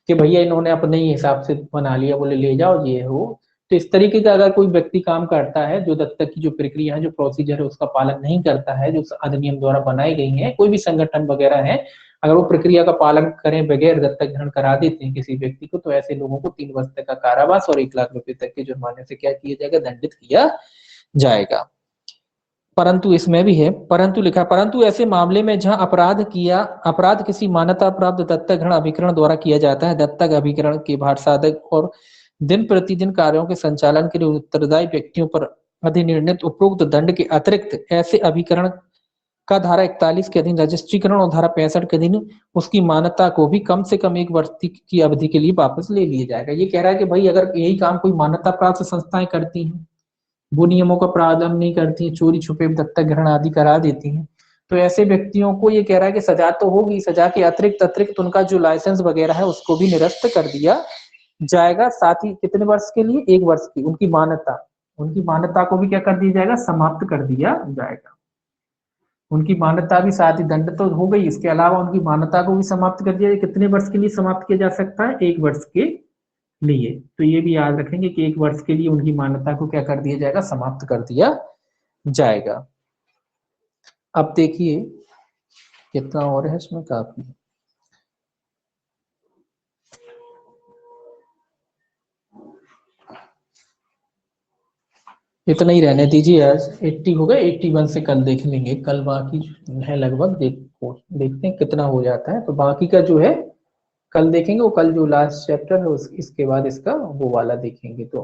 कि भैया इन्होंने अपने ही हिसाब से बना लिया, बोले ले जाओ ये हो। तो इस तरीके का अगर कोई व्यक्ति काम करता है, जो दत्तक की जो प्रक्रिया है, जो प्रोसीजर है, उसका पालन नहीं करता है, जो अधिनियम द्वारा बनाई गई है, कोई भी संगठन वगैरह है, अगर वो प्रक्रिया का पालन करें बगैर दत्तक ग्रहण करा देते हैं किसी व्यक्ति को, तो ऐसे लोगों को 3 वर्ष तक का कारावास और 1 लाख रुपए तक के जुर्माने से क्या किया जाएगा? दंडित किया जाएगा। परंतु इसमें भी है, परंतु लिखा, परंतु ऐसे मामले में जहां अपराध किसी मान्यता प्राप्त दत्तक ग्रहण अभिकरण द्वारा किया जाता है, दत्तक अभिकरण के भार साधक और दिन प्रतिदिन कार्यों के संचालन के लिए उत्तरदायी व्यक्तियों पर अधिनिर्णित उपरोक्त दंड के अतिरिक्त ऐसे अभिकरण का धारा 41 के अधीन रजिस्ट्रीकरण और धारा 65 के अधीन उसकी मान्यता को भी कम से कम 1 वर्ष की अवधि के लिए वापस ले लिया जाएगा। ये कह रहा है कि भाई अगर यही काम कोई मान्यता प्राप्त संस्थाएं करती हैं, वो नियमों का पालन नहीं करती है, चोरी छुपे दत्तक ग्रहण आदि करा देती हैं, तो ऐसे व्यक्तियों को ये कह रहा है कि सजा तो होगी, सजा के अतिरिक्त उनका जो लाइसेंस वगैरह है उसको भी निरस्त कर दिया जाएगा। साथ ही कितने वर्ष के लिए? 1 वर्ष की उनकी मान्यता को भी क्या कर दिया जाएगा? समाप्त कर दिया जाएगा। उनकी मान्यता भी, साथ ही दंड तो हो गई, इसके अलावा उनकी मान्यता को भी समाप्त कर दिया जाए। कितने वर्ष के लिए समाप्त किया जा सकता है? 1 वर्ष के लिए। तो ये भी याद रखेंगे कि 1 वर्ष के लिए उनकी मान्यता को क्या कर दिया जाएगा? समाप्त कर दिया जाएगा। अब देखिए कितना और है इसमें, काफी इतना ही रहने दीजिए। आज 80 हो गए, 81 से कल देख लेंगे। कल बाकी है लगभग, देखते हैं कितना हो जाता है। तो बाकी का जो है कल देखेंगे, वो कल जो लास्ट चैप्टर है इसके बाद इसका वो वाला देखेंगे। तो